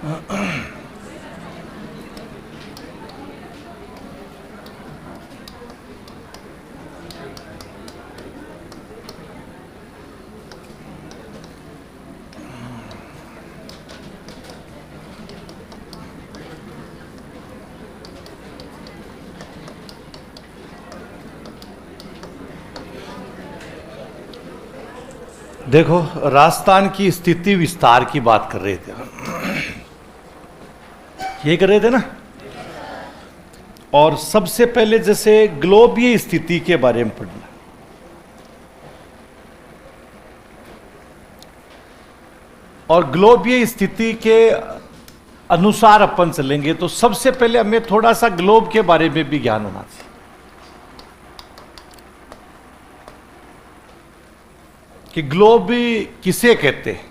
देखो, राजस्थान की स्थिति विस्तार की बात कर रहे थे, ये कर रहे थे ना। और सबसे पहले जैसे ग्लोबीय स्थिति के बारे में पढ़ना। और ग्लोबीय स्थिति के अनुसार अपन चलेंगे तो सबसे पहले हमें थोड़ा सा ग्लोब के बारे में भी ज्ञान होना चाहिए कि ग्लोब किसे कहते हैं,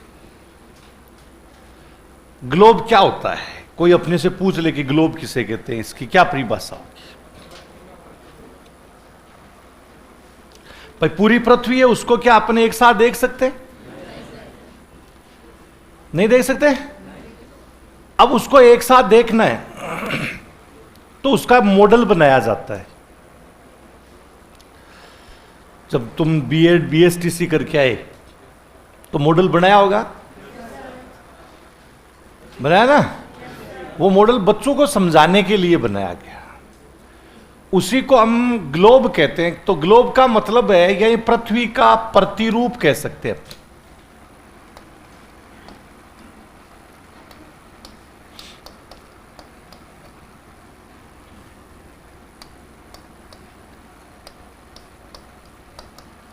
ग्लोब क्या होता है। कोई अपने से पूछ ले कि ग्लोब किसे कहते हैं, इसकी क्या परिभाषा होगी। भाई पूरी पृथ्वी है, उसको क्या अपने एक साथ देख सकते? नहीं देख सकते। अब उसको एक साथ देखना है तो उसका मॉडल बनाया जाता है। जब तुम बीएड बीएसटीसी करके आए तो मॉडल बनाया होगा, बनाया ना। वो मॉडल बच्चों को समझाने के लिए बनाया गया, उसी को हम ग्लोब कहते हैं। तो ग्लोब का मतलब है यही पृथ्वी का प्रतिरूप कह सकते हैं।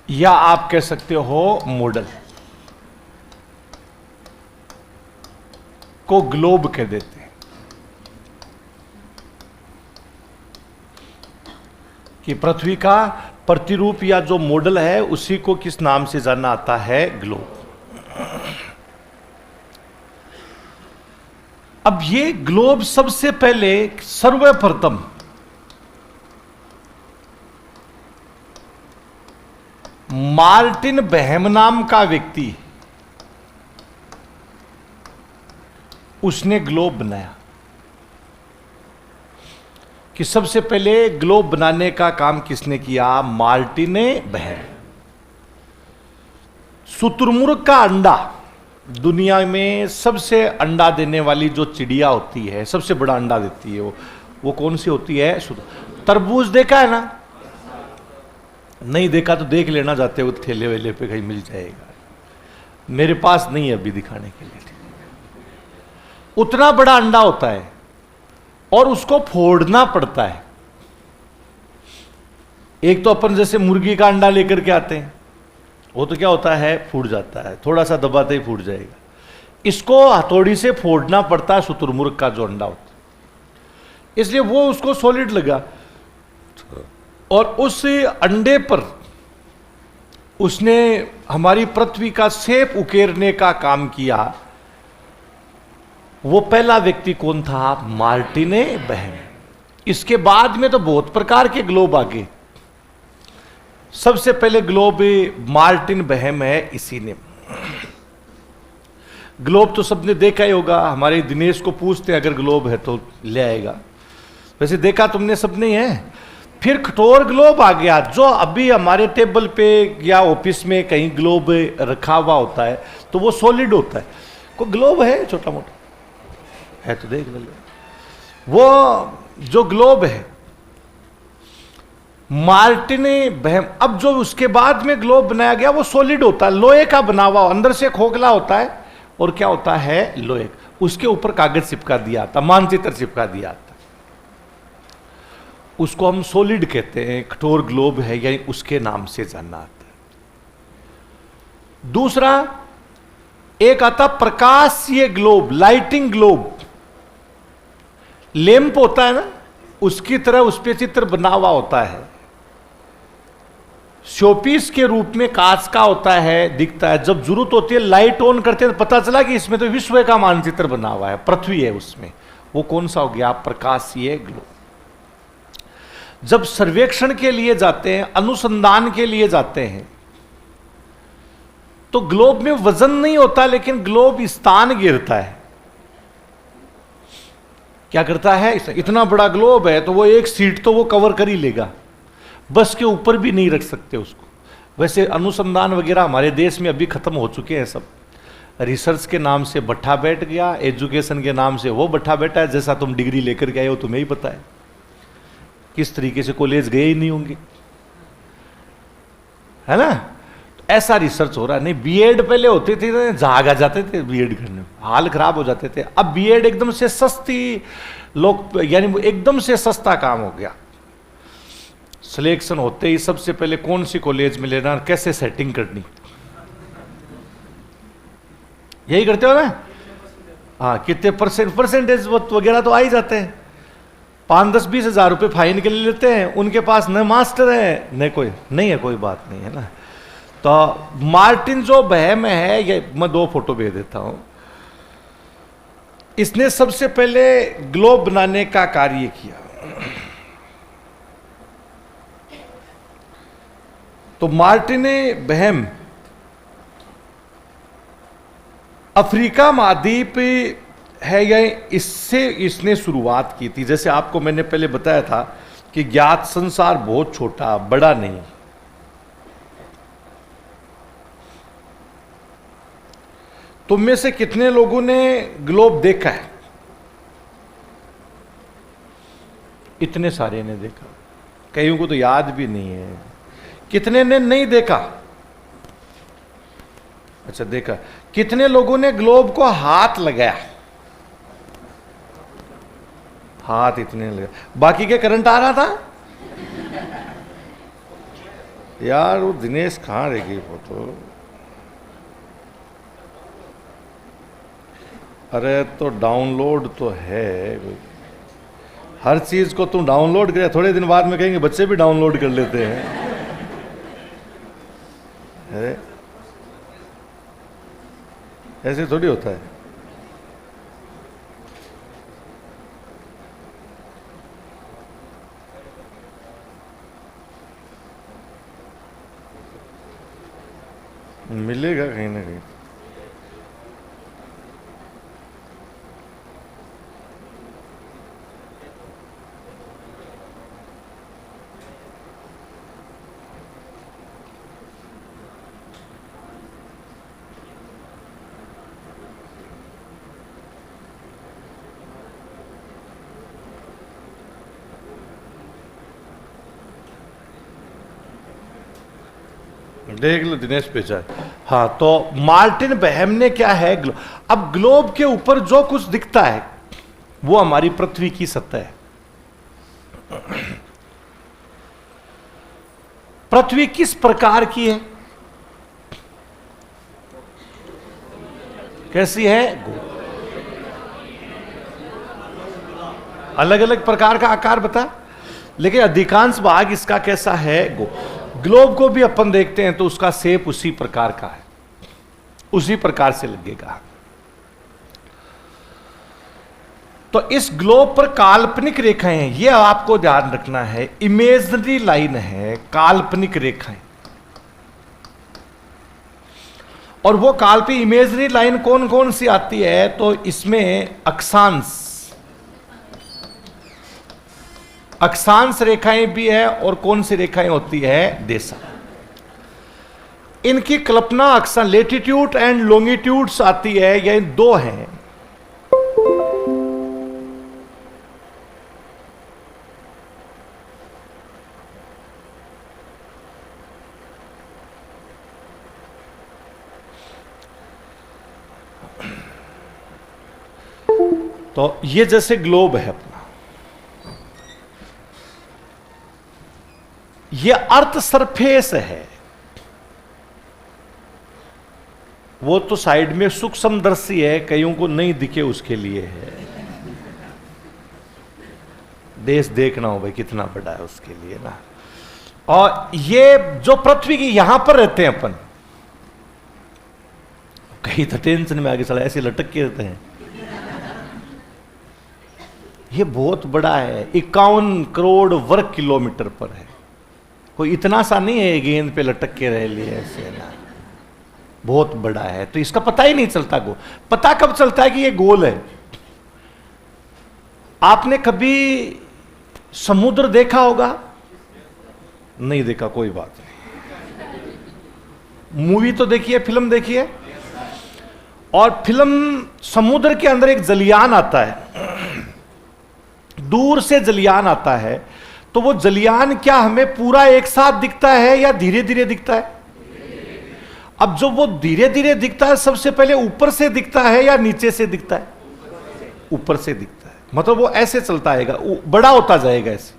या आप कह सकते हो मॉडल को ग्लोब कह देते हैं कि पृथ्वी का प्रतिरूप या जो मॉडल है उसी को किस नाम से जाना आता है? ग्लोब। अब ये ग्लोब सबसे पहले सर्वप्रथम मार्टिन बहम नाम का व्यक्ति, उसने ग्लोब बनाया। कि सबसे पहले ग्लोब बनाने का काम किसने किया? मार्टिन बहम। शुतुरमुर्ग का अंडा, दुनिया में सबसे अंडा देने वाली जो चिड़िया होती है, सबसे बड़ा अंडा देती है, वो कौन सी होती है? तरबूज देखा है ना? नहीं देखा तो देख लेना, जाते हुए ठेले वेले पे कहीं मिल जाएगा। मेरे पास नहीं है अभी दिखाने के लिए। उतना बड़ा अंडा होता है और उसको फोड़ना पड़ता है। एक तो अपन जैसे मुर्गी का अंडा लेकर के आते हैं, वो तो क्या होता है? फूट जाता है, थोड़ा सा दबाते ही फूट जाएगा। इसको हथौड़ी से फोड़ना पड़ता है, शुतुरमुर्ग का जो अंडा होता है। इसलिए वो उसको सॉलिड लगा और उस अंडे पर उसने हमारी पृथ्वी का शेप उकेरने का काम किया। वो पहला व्यक्ति कौन था? मार्टिन बहम। इसके बाद में तो बहुत प्रकार के ग्लोब आ गए। सबसे पहले ग्लोब मार्टिन बहम है, इसी ने। ग्लोब तो सबने देखा ही होगा। हमारे दिनेश को पूछते अगर ग्लोब है तो ले आएगा। वैसे देखा तुमने सबने है। फिर कठोर ग्लोब आ गया, जो अभी हमारे टेबल पे या ऑफिस में कहीं ग्लोब रखा हुआ होता है तो वो सॉलिड होता है। कोई ग्लोब है छोटा मोटा है तो देख लो। वो जो ग्लोब है मार्टिन बहम। अब जो उसके बाद में ग्लोब बनाया गया वो सॉलिड होता है, लोहे का बना हुआ, अंदर से खोखला होता है और क्या होता है? लोहे। उसके ऊपर कागज चिपका दिया था, मानचित्र चिपका दिया था। उसको हम सॉलिड कहते हैं, कठोर ग्लोब है, यानी उसके नाम से जानना आता है। दूसरा एक आता प्रकाशीय ग्लोब, लाइटिंग ग्लोब। लैंप होता है ना, उसकी तरह उस पे चित्र बना हुआ होता है। शोपीस के रूप में कांच का होता है, दिखता है। जब जरूरत होती है लाइट ऑन करते हैं तो पता चला कि इसमें तो विश्व का मानचित्र बना हुआ है, पृथ्वी है उसमें। वो कौन सा हो गया? प्रकाशीय ग्लोब। जब सर्वेक्षण के लिए जाते हैं, अनुसंधान के लिए जाते हैं, तो ग्लोब में वजन नहीं होता, लेकिन ग्लोब स्थान गिरता है। क्या करता है, इतना बड़ा ग्लोब है तो वो एक सीट तो वो कवर कर ही लेगा, बस के ऊपर भी नहीं रख सकते उसको। वैसे अनुसंधान वगैरह हमारे देश में अभी खत्म हो चुके हैं सब। रिसर्च के नाम से भट्ठा बैठ गया, एजुकेशन के नाम से वो भट्ठा बैठा है। जैसा तुम डिग्री लेकर के आए हो तुम्हें ही पता है, किस तरीके से कॉलेज गए ही नहीं होंगे, है ना। तो ऐसा रिसर्च हो रहा है। नहीं, बीएड पहले होते थे ना, जाग आ जाते थे बीएड करने, हाल खराब हो जाते थे। अब बीएड एकदम से सस्ती, लोग यानी एकदम से सस्ता काम हो गया। सिलेक्शन होते ही सबसे पहले कौन सी कॉलेज में लेना, कैसे सेटिंग करनी, यही करते हो ना। हाँ, कितने परसेंटेज वगैरह तो आ ही जाते हैं। 5-10-20 हजार रुपये फाइन के लिए लेते हैं, उनके पास न मास्टर है न कोई, नहीं है, कोई बात नहीं है ना। तो मार्टिन जो बहम है, ये मैं 2 फोटो भेज देता हूं। इसने सबसे पहले ग्लोब बनाने का कार्य किया। तो मार्टिन बहम अफ्रीका महाद्वीप है, या इससे इसने शुरुआत की थी। जैसे आपको मैंने पहले बताया था कि ज्ञात संसार बहुत छोटा, बड़ा नहीं। तुम में से कितने लोगों ने ग्लोब देखा है? इतने सारे ने देखा, कईयों को तो याद भी नहीं है। कितने ने नहीं देखा? अच्छा, देखा। कितने लोगों ने ग्लोब को हाथ लगाया? हाथ इतने लगा, बाकी के करंट आ रहा था। यार वो दिनेश कहां रह गई फोटो? अरे तो डाउनलोड तो है, हर चीज को तुम डाउनलोड करे, थोड़े दिन बाद में कहेंगे बच्चे भी डाउनलोड कर लेते हैं। है? ऐसे थोड़ी होता है। मिलेगा कहीं ना कहीं। देख लो दिनेश पेचा। हाँ, तो मार्टिन बहम ने क्या है, अब ग्लोब के ऊपर जो कुछ दिखता है वो हमारी पृथ्वी की सतह है। पृथ्वी किस प्रकार की है, कैसी है? अलग अलग प्रकार का आकार बता, लेकिन अधिकांश भाग इसका कैसा है? ग्लोब को भी अपन देखते हैं तो उसका शेप उसी प्रकार का है, उसी प्रकार से लगेगा। तो इस ग्लोब पर काल्पनिक रेखाएं हैं, यह आपको ध्यान रखना है। इमेजनरी लाइन है, काल्पनिक रेखाएं। और वो काल्पनिक इमेजनरी लाइन कौन कौन सी आती है? तो इसमें अक्षांश रेखाएं भी है, और कौन सी रेखाएं होती है? देशा। इनकी कल्पना अक्सर लेटिट्यूड एंड लॉन्गिट्यूड्स आती है, ये 2 हैं। तो ये जैसे ग्लोब है अपना, ये अर्थ सरफेस है, वो तो साइड में सूक्ष्मदर्शी है, कईयों को नहीं दिखे उसके लिए है। देश देखना हो भाई कितना बड़ा है उसके लिए ना। और ये जो पृथ्वी की यहां पर रहते हैं अपन, कहीं तो टेंशन में आगे चला ऐसे लटक के रहते हैं। ये बहुत बड़ा है, 51 करोड़ वर्ग किलोमीटर पर है। कोई इतना सा नहीं है गेंद पे लटक के रह लिए ऐसे ना, बहुत बड़ा है। तो इसका पता ही नहीं चलता। पता कब चलता है कि ये गोल है? आपने कभी समुद्र देखा होगा? नहीं देखा, कोई बात नहीं। मूवी तो देखी है, फिल्म देखी है। और फिल्म समुद्र के अंदर एक जलियान आता है, दूर से जलियान आता है, तो वो जलियान क्या हमें पूरा एक साथ दिखता है या धीरे धीरे दिखता है? अब जो वो धीरे धीरे दिखता है, सबसे पहले ऊपर से दिखता है या नीचे से दिखता है? ऊपर से दिखता है। मतलब वो ऐसे चलता आएगा, बड़ा होता जाएगा ऐसे।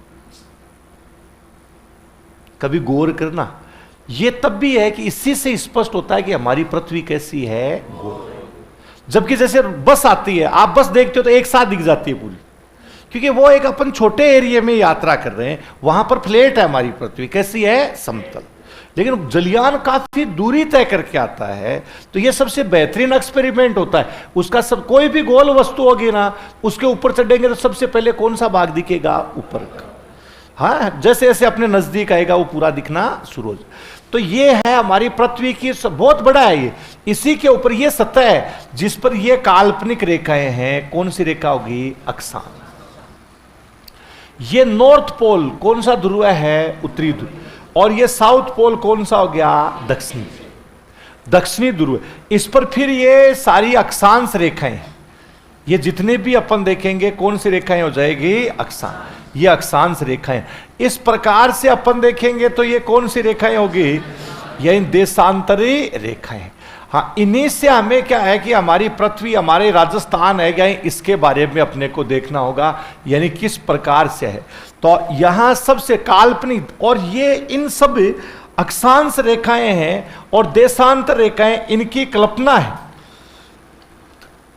कभी गौर करना, ये तब भी है कि इसी से स्पष्ट होता है कि हमारी पृथ्वी कैसी है, गोल। जबकि जैसे बस आती है, आप बस देखते हो तो एक साथ दिख जाती है पूरी, क्योंकि वो एक अपन छोटे एरिया में यात्रा कर रहे हैं, वहां पर फ्लैट है हमारी पृथ्वी, कैसी है, समतल। लेकिन जलियान काफी दूरी तय करके आता है, तो ये सबसे बेहतरीन एक्सपेरिमेंट होता है उसका। सब कोई भी गोल वस्तु होगी ना, उसके ऊपर चढ़ेंगे तो सबसे पहले कौन सा भाग दिखेगा? ऊपर का। हाँ, जैसे जैसे अपने नजदीक आएगा वो पूरा दिखना शुरू हो जाए। तो ये है हमारी पृथ्वी की, बहुत बड़ा है ये। इसी के ऊपर ये सतह है जिस पर ये काल्पनिक रेखाएं हैं। कौन सी रेखा होगी? अक्षांश। ये नॉर्थ पोल कौन सा ध्रुव है? उत्तरी ध्रुव। और ये साउथ पोल कौन सा हो गया? दक्षिणी ध्रुव। इस पर फिर ये सारी अक्षांश रेखाएं, ये जितने भी अपन देखेंगे कौन सी रेखाएं हो जाएगी? अक्षांश। ये अक्षांश रेखाएं। इस प्रकार से अपन देखेंगे तो ये कौन सी रेखाएं होगी? ये देशांतरी रेखाएं। हाँ, इन्हीं से हमें क्या है कि हमारी पृथ्वी, हमारे राजस्थान है क्या, इसके बारे में अपने को देखना होगा, यानी किस प्रकार से है। तो यहां सबसे काल्पनिक, और ये इन सब अक्षांश रेखाएं हैं और देशांतर रेखाएं, इनकी कल्पना है।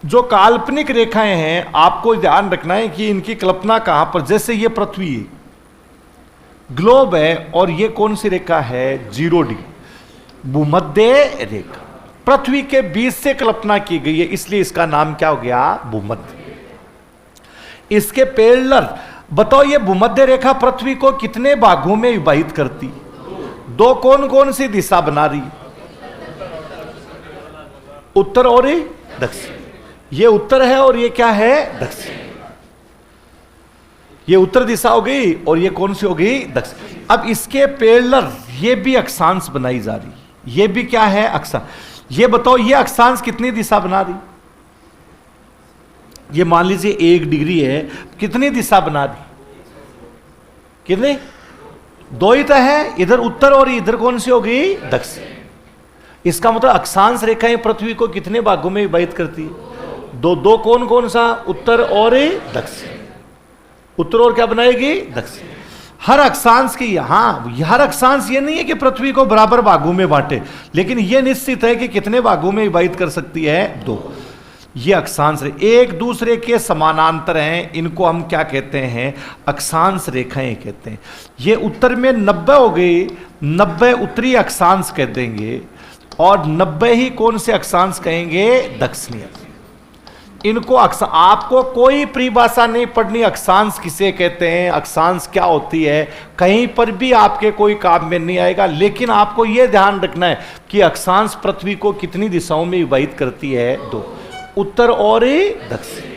जो काल्पनिक रेखाएं हैं, आपको ध्यान रखना है कि इनकी कल्पना कहां पर, जैसे ये पृथ्वी ग्लोब है और ये कौन सी रेखा है? 0 डिग्री, भूमध्य रेखा। पृथ्वी के बीच से कल्पना की गई है, इसलिए इसका नाम क्या हो गया? भूमध्य। इसके पैरेलल बताओ, ये भूमध्य रेखा पृथ्वी को कितने भागों में विभाजित करती? 2। कौन कौन सी दिशा बना रही? उत्तर और दक्षिण। ये उत्तर है और ये क्या है? दक्षिण। ये उत्तर दिशा हो गई और ये कौन सी हो गई? दक्षिण। अब इसके पैरेलल ये भी अक्षांश बनाई जा रही, ये भी क्या है? अक्षांश। ये बताओ, ये अक्षांश कितनी दिशा बना रही? ये मान लीजिए 1 डिग्री है, कितनी दिशा बना रही? कितने? 2 ही तो है, इधर उत्तर और इधर कौन सी हो गई? दक्षिण। इसका मतलब अक्षांश रेखाएं पृथ्वी को कितने भागों में विभाजित करती है? 2। कौन कौन सा? उत्तर और दक्षिण। उत्तर और क्या बनाएगी? दक्षिण। हर अक्षांश की, यहां हर अक्षांश ये नहीं है कि पृथ्वी को बराबर भागों में बांटे, लेकिन यह निश्चित है कि कितने भागों में विभाजित कर सकती है? 2। ये अक्षांश एक दूसरे के समानांतर हैं, इनको हम क्या कहते हैं? अक्षांश रेखाएं कहते हैं। ये उत्तर में 90 हो गई, 90 उत्तरी अक्षांश कह देंगे, और 90 ही कौन से अक्षांश कहेंगे? दक्षिणी। इनको आपको कोई परिभाषा नहीं पढ़नी, अक्षांश किसे कहते हैं, अक्षांश क्या होती है, कहीं पर भी आपके कोई काम में नहीं आएगा। लेकिन आपको यह ध्यान रखना है कि अक्षांश पृथ्वी को कितनी दिशाओं में विभाजित करती है? 2। उत्तर और दक्षिण।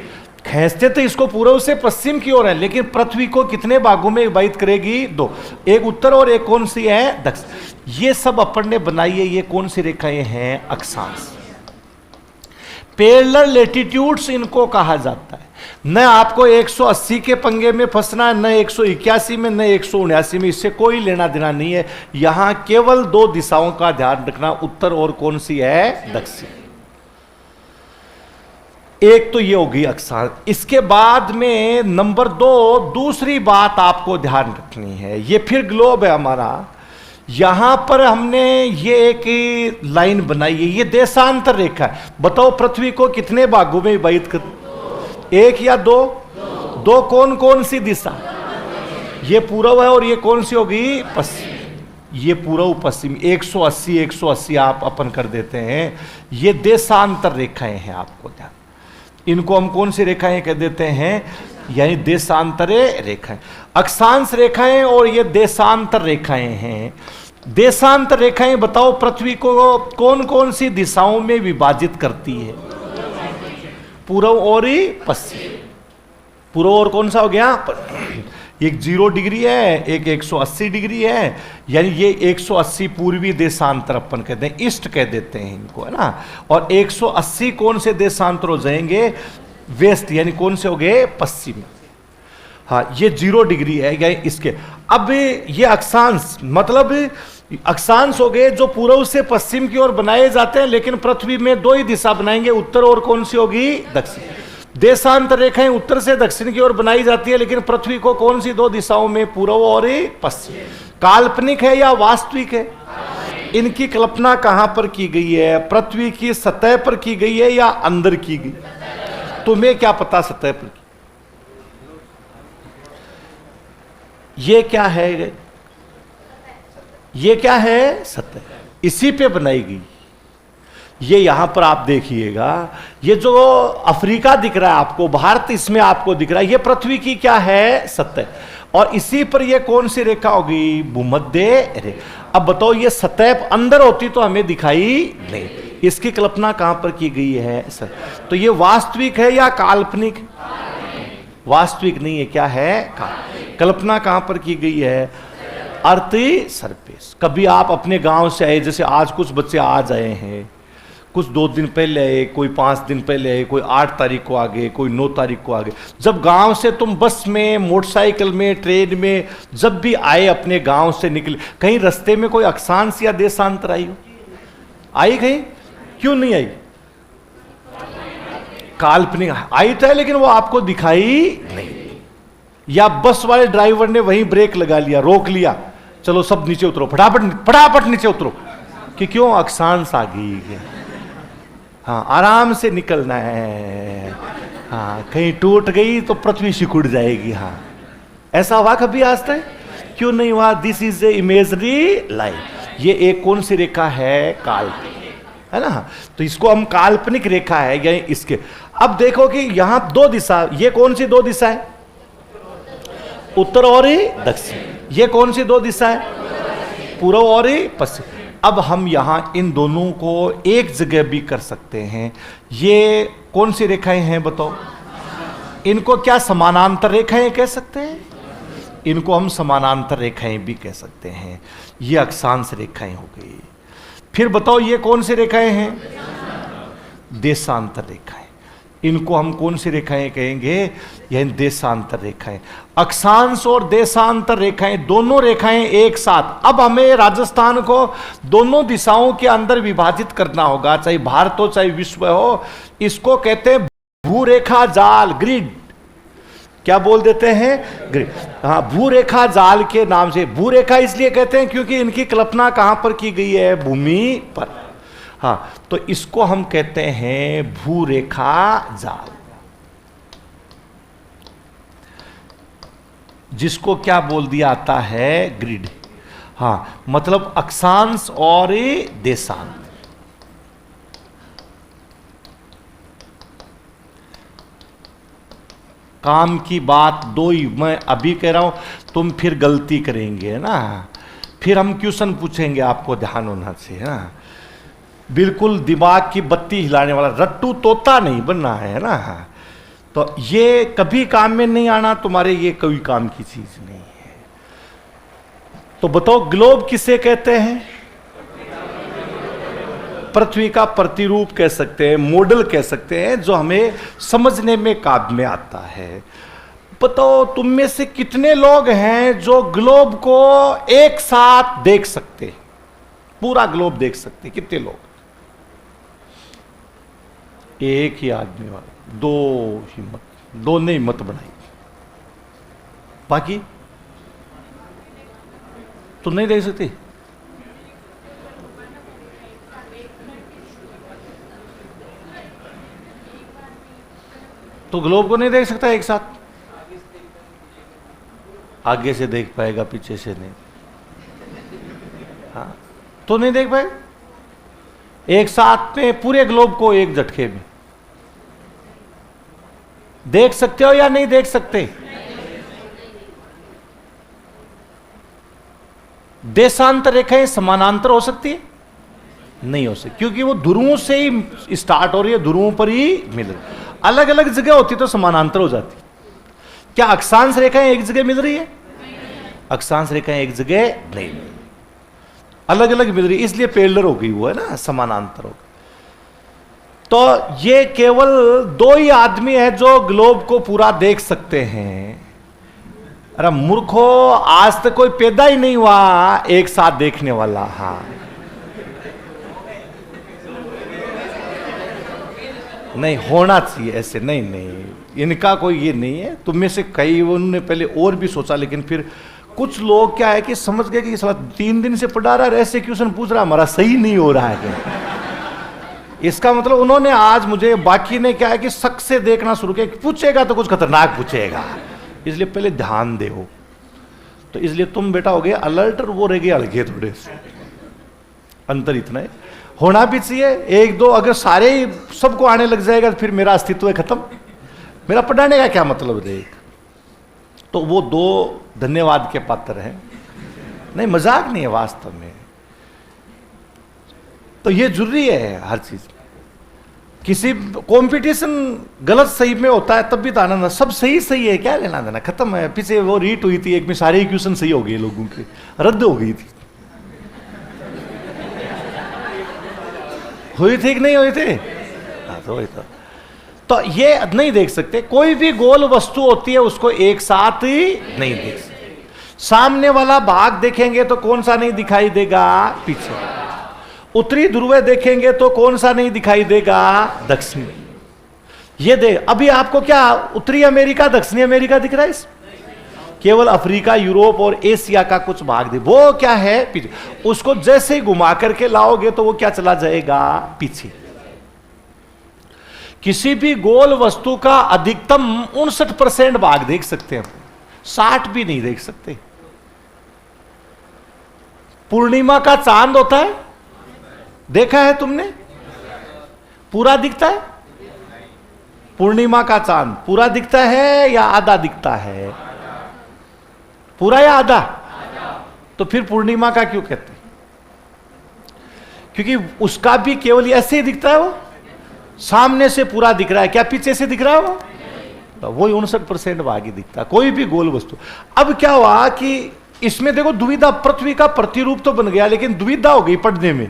खींचते तो इसको पूर्व से पश्चिम की ओर है, लेकिन पृथ्वी को कितने भागों में विभाजित करेगी? 2। एक उत्तर और एक कौन सी है? दक्षिण। ये सब अपन ने बनाई है। ये कौन सी रेखाएं हैं? अक्षांश। पैरेलल लैटिट्यूड्स इनको कहा जाता है। न आपको 180 के पंगे में फंसना है, न 181 में, न 179 में, इससे कोई लेना देना नहीं है। यहां केवल 2 दिशाओं का ध्यान रखना, उत्तर और कौन सी है? दक्षिण। एक तो ये होगी अक्षांश। इसके बाद में नंबर 2, दूसरी बात आपको ध्यान रखनी है, ये फिर ग्लोब है हमारा। यहां पर हमने ये एक लाइन बनाई है, ये देशांतर रेखा है। बताओ पृथ्वी को कितने भागों में विभाजित कर? 1 या 2? 2 कौन कौन सी दिशा? ये पूर्व है और ये कौन सी होगी? पश्चिम। ये पूर्व पश्चिम 180 180 आप अपन कर देते हैं। ये देशांतर रेखाएं हैं, आपको ध्यान। इनको हम कौन सी रेखाएं कह देते हैं? यानी देशांतरे रेखाएं। अक्षांश रेखाएं और ये देशांतर रेखाएं हैं। देशांतर रेखाएं बताओ पृथ्वी को कौन कौन सी दिशाओं में विभाजित करती है? पूर्व और पश्चिम। पूर्व और कौन सा हो गया? एक 0 डिग्री है, एक 180 डिग्री है, यानी ये 180 पूर्वी देशांतर अपन कहते हैं, ईस्ट कह देते हैं इनको, है ना। और 180 कौन से देशांतर हो जाएंगे? वेस्ट, यानी कौन से हो गए? पश्चिम। हाँ, ये 0 डिग्री है यानी इसके। अब ये अक्षांश, मतलब अक्षांश हो गए जो पूर्व से पश्चिम की ओर बनाए जाते हैं, लेकिन पृथ्वी में 2 ही दिशा बनाएंगे, उत्तर और कौन सी होगी? दक्षिण। देशांतर रेखाएं उत्तर से दक्षिण की ओर बनाई जाती है, लेकिन पृथ्वी को कौन सी 2 दिशाओं में? पूर्व और पश्चिम। काल्पनिक है या वास्तविक है? इनकी कल्पना कहां पर की गई है? पृथ्वी की सतह पर की गई है या अंदर की गई? तुम्हें क्या पता सतह पर की? ये क्या है? ये क्या है? सतह। इसी पे बनाई गई। ये यहां पर आप देखिएगा, ये जो अफ्रीका दिख रहा है आपको, भारत इसमें आपको दिख रहा है, ये पृथ्वी की क्या है? सतह। और इसी पर ये कौन सी रेखा होगी? भूमध्य रेखा। अब बताओ, ये सतह अंदर होती तो हमें दिखाई नहीं, इसकी कल्पना कहां पर की गई है? सर, तो ये वास्तविक है या काल्पनिक? वास्तविक नहीं है, क्या है? कल्पना कहां पर की गई है? Earth surface. कभी आप अपने गांव से आए, जैसे आज कुछ बच्चे आज आए हैं, कुछ 2 दिन पहले आए, कोई 5 दिन पहले आए, कोई 8 तारीख को आ गए, कोई 9 तारीख को आ गए। जब गांव से तुम बस में, मोटरसाइकिल में, ट्रेन में जब भी आए, अपने गांव से निकले, कहीं रास्ते में कोई अक्षांश या देशांतर आई हो? आई कहीं? क्यों नहीं आई? काल्पनिक आई तो है, लेकिन वो आपको दिखाई नहीं। या बस वाले ड्राइवर ने वहीं ब्रेक लगा लिया, रोक लिया, चलो सब नीचे उतरो, फटाफट फटाफट नीचे उतरो, कि क्यों? अक्षांश आ गई। हाँ, आराम से निकलना है। हाँ, कहीं टूट गई तो पृथ्वी सिकुड़ जाएगी। हाँ, ऐसा हुआ कभी आज तक? क्यों नहीं हुआ? This is a imagery line. ये एक कौन सी रेखा है? काल्पनिक, है ना। तो इसको हम काल्पनिक रेखा है, यानी इसके। अब देखो कि यहां 2 दिशा, ये कौन सी 2 दिशा है? उत्तर और दक्षिण। ये कौन सी 2 दिशा है? पूर्व और पश्चिम। अब हम यहां इन दोनों को एक जगह भी कर सकते हैं। ये कौन सी रेखाएं हैं बताओ? इनको क्या समानांतर रेखाएं कह सकते हैं? इनको हम समानांतर रेखाएं भी कह सकते हैं। ये अक्षांश रेखाएं हो गई। फिर बताओ, ये कौन सी रेखाएं हैं? देशांतर रेखाएं। इनको हम कौन सी रेखाएं कहेंगे? यह देशांतर रेखाएं। अक्षांश और देशांतर रेखाएं, दोनों रेखाएं एक साथ। अब हमें राजस्थान को दोनों दिशाओं के अंदर विभाजित करना होगा, चाहे भारत हो चाहे विश्व हो। इसको कहते हैं भूरेखा जाल, ग्रिड। क्या बोल देते हैं? ग्रिड। हाँ, भूरेखा जाल के नाम से। भूरेखा इसलिए कहते हैं क्योंकि इनकी कल्पना कहां पर की गई है? भूमि पर। हाँ, तो इसको हम कहते हैं भूरेखा जाल, जिसको क्या बोल दिया आता है? ग्रिड। हाँ, मतलब अक्षांश और देशांत। काम की बात 2 ही मैं अभी कह रहा हूं, तुम फिर गलती करेंगे, है ना। फिर हम क्वेश्चन पूछेंगे, आपको ध्यान होना चाहिए, है ना। बिल्कुल दिमाग की बत्ती हिलाने वाला, रट्टू तोता नहीं बनना है ना। तो ये कभी काम में नहीं आना तुम्हारे, ये कोई काम की चीज नहीं है। तो बताओ, ग्लोब किसे कहते हैं? पृथ्वी का प्रतिरूप कह सकते हैं, मॉडल कह सकते हैं, जो हमें समझने में काम में आता है। बताओ, तुम में से कितने लोग हैं जो ग्लोब को एक साथ देख सकते, पूरा ग्लोब देख सकते? कितने लोग? एक ही आदमी वाला, 2 हिम्मत, 2 ने हिम्मत बनाई, बाकी तो नहीं देख सकते। तो ग्लोब को नहीं देख सकता एक साथ? आगे से देख पाएगा, पीछे से नहीं। हाँ, तो नहीं देख पाएगा एक साथ में पूरे ग्लोब को एक झटके में। देख सकते हो या नहीं देख सकते? देशांतर रेखाएं समानांतर हो सकती है? नहीं हो सकती, क्योंकि वो ध्रुवों से ही स्टार्ट हो रही है, ध्रुवों पर ही मिल रही। अलग अलग जगह होती तो समानांतर हो जाती। क्या अक्षांश रेखाएं एक जगह मिल रही है? अक्षांश रेखाएं एक जगह नहीं, अलग अलग मिल रही, इसलिए पेरलर हो गई, वो है ना, समानांतर हो गई। तो ये केवल दो ही आदमी है जो ग्लोब को पूरा देख सकते हैं। अरे मूर्खो, आज तक कोई पैदा ही नहीं हुआ एक साथ देखने वाला। हाँ, नहीं होना चाहिए ऐसे, नहीं नहीं, इनका कोई ये नहीं है। तुम में से कई उन्होंने पहले और भी सोचा, लेकिन फिर कुछ लोग क्या है कि समझ गए कि साला 3 दिन से पढ़ा रहा है, ऐसे क्वेश्चन पूछ रहा है, हमारा सही नहीं हो रहा है क्या? इसका मतलब उन्होंने आज मुझे, बाकी ने क्या है कि शक से देखना शुरू किया, पूछेगा तो कुछ खतरनाक पूछेगा, इसलिए पहले ध्यान दो। तो इसलिए तुम बेटा हो गए अलर्ट और वो रह गए हल्के थोड़े से। अंतर इतना है, होना भी चाहिए। एक दो अगर सारे ही सबको आने लग जाएगा तो फिर मेरा अस्तित्व है खत्म, मेरा पढ़ाने का क्या मतलब रहेगा? तो वो दो धन्यवाद के पात्र हैं, नहीं मजाक नहीं है वास्तव में। तो ये जरूरी है हर चीज। किसी कंपटीशन गलत सही में होता है तब भी तो आनंद, सब सही सही है, क्या लेना देना, खत्म है। पीछे वो रीट हुई थी एक में, सारे क्वेश्चन सही हो गए लोगों के, रद्द हो गई थी। हुई थी कि नहीं हुई थी? तो ये नहीं देख सकते, कोई भी गोल वस्तु होती है उसको एक साथ ही नहीं देख सकते। सामने वाला भाग देखेंगे तो कौन सा नहीं दिखाई देगा? पीछे। उत्तरी ध्रुव देखेंगे तो कौन सा नहीं दिखाई देगा? दक्षिणी। ये देख, अभी आपको क्या उत्तरी अमेरिका दक्षिणी अमेरिका दिख रहा है? केवल अफ्रीका, यूरोप और एशिया का कुछ भाग दे, वो क्या है? पीछे। उसको जैसे ही घुमा करके लाओगे तो वो क्या चला जाएगा? पीछे। किसी भी गोल वस्तु का अधिकतम 59% भाग देख सकते हैं, 60 भी नहीं देख सकते। पूर्णिमा का चांद होता है, देखा है तुमने? पूरा दिखता है? पूर्णिमा का चांद पूरा दिखता है या आधा दिखता है? पूरा या आधा? तो फिर पूर्णिमा का क्यों कहते हैं? क्योंकि उसका भी केवल ऐसे ही दिखता है, वो सामने से पूरा दिख रहा है, क्या पीछे से दिख रहा है? वो तो वही 59% भाग ही दिखता है, कोई भी गोल वस्तु। अब क्या हुआ कि इसमें देखो दुविधा, पृथ्वी का प्रतिरूप तो बन गया, लेकिन दुविधा हो गई पढ़ने में।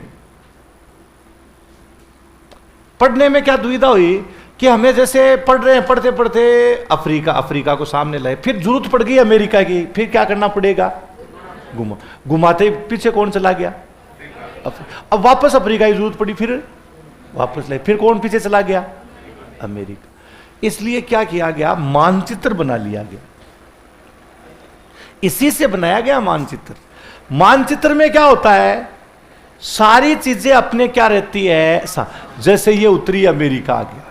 पढ़ने में क्या दुविधा हुई कि हमें जैसे पढ़ रहे हैं, पढ़ते पढ़ते अफ्रीका को सामने लाए, फिर जरूरत पड़ गई अमेरिका की, फिर क्या करना पड़ेगा? घुमाते पीछे कौन चला गया? अब वापस अफ्रीका की जरूरत पड़ी, फिर वापस लाए, फिर कौन पीछे चला गया? अमेरिका। इसलिए क्या किया गया? मानचित्र बना लिया गया, इसी से बनाया गया मानचित्र। मानचित्र में क्या होता है? सारी चीजें अपने क्या रहती है? जैसे ये उत्तरी अमेरिका आ गया,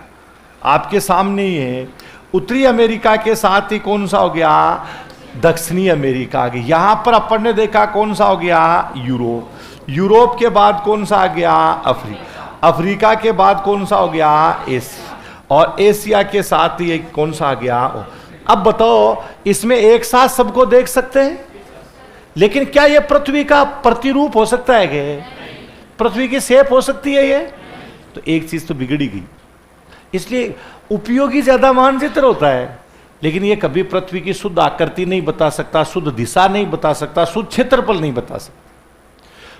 आपके सामने ही है। उत्तरी अमेरिका के साथ ही कौन सा हो गया? दक्षिणी अमेरिका आ गई। यहां पर अपन ने देखा कौन सा हो गया? यूरोप। यूरोप के बाद कौन सा आ गया? अफ्रीका। अफ्रीका के बाद कौन सा हो गया? एशिया। और एशिया के साथ ही एक कौन सा आ गया? अब बताओ, इसमें एक साथ सबको देख सकते हैं, लेकिन क्या यह पृथ्वी का प्रतिरूप हो सकता है? क्या पृथ्वी की शेप हो सकती है ये? तो एक चीज तो बिगड़ी गई। इसलिए उपयोगी ज्यादा मानचित्र होता है, लेकिन ये कभी पृथ्वी की शुद्ध आकृति नहीं बता सकता, शुद्ध दिशा नहीं बता सकता, शुद्ध क्षेत्रफल नहीं बता सकता।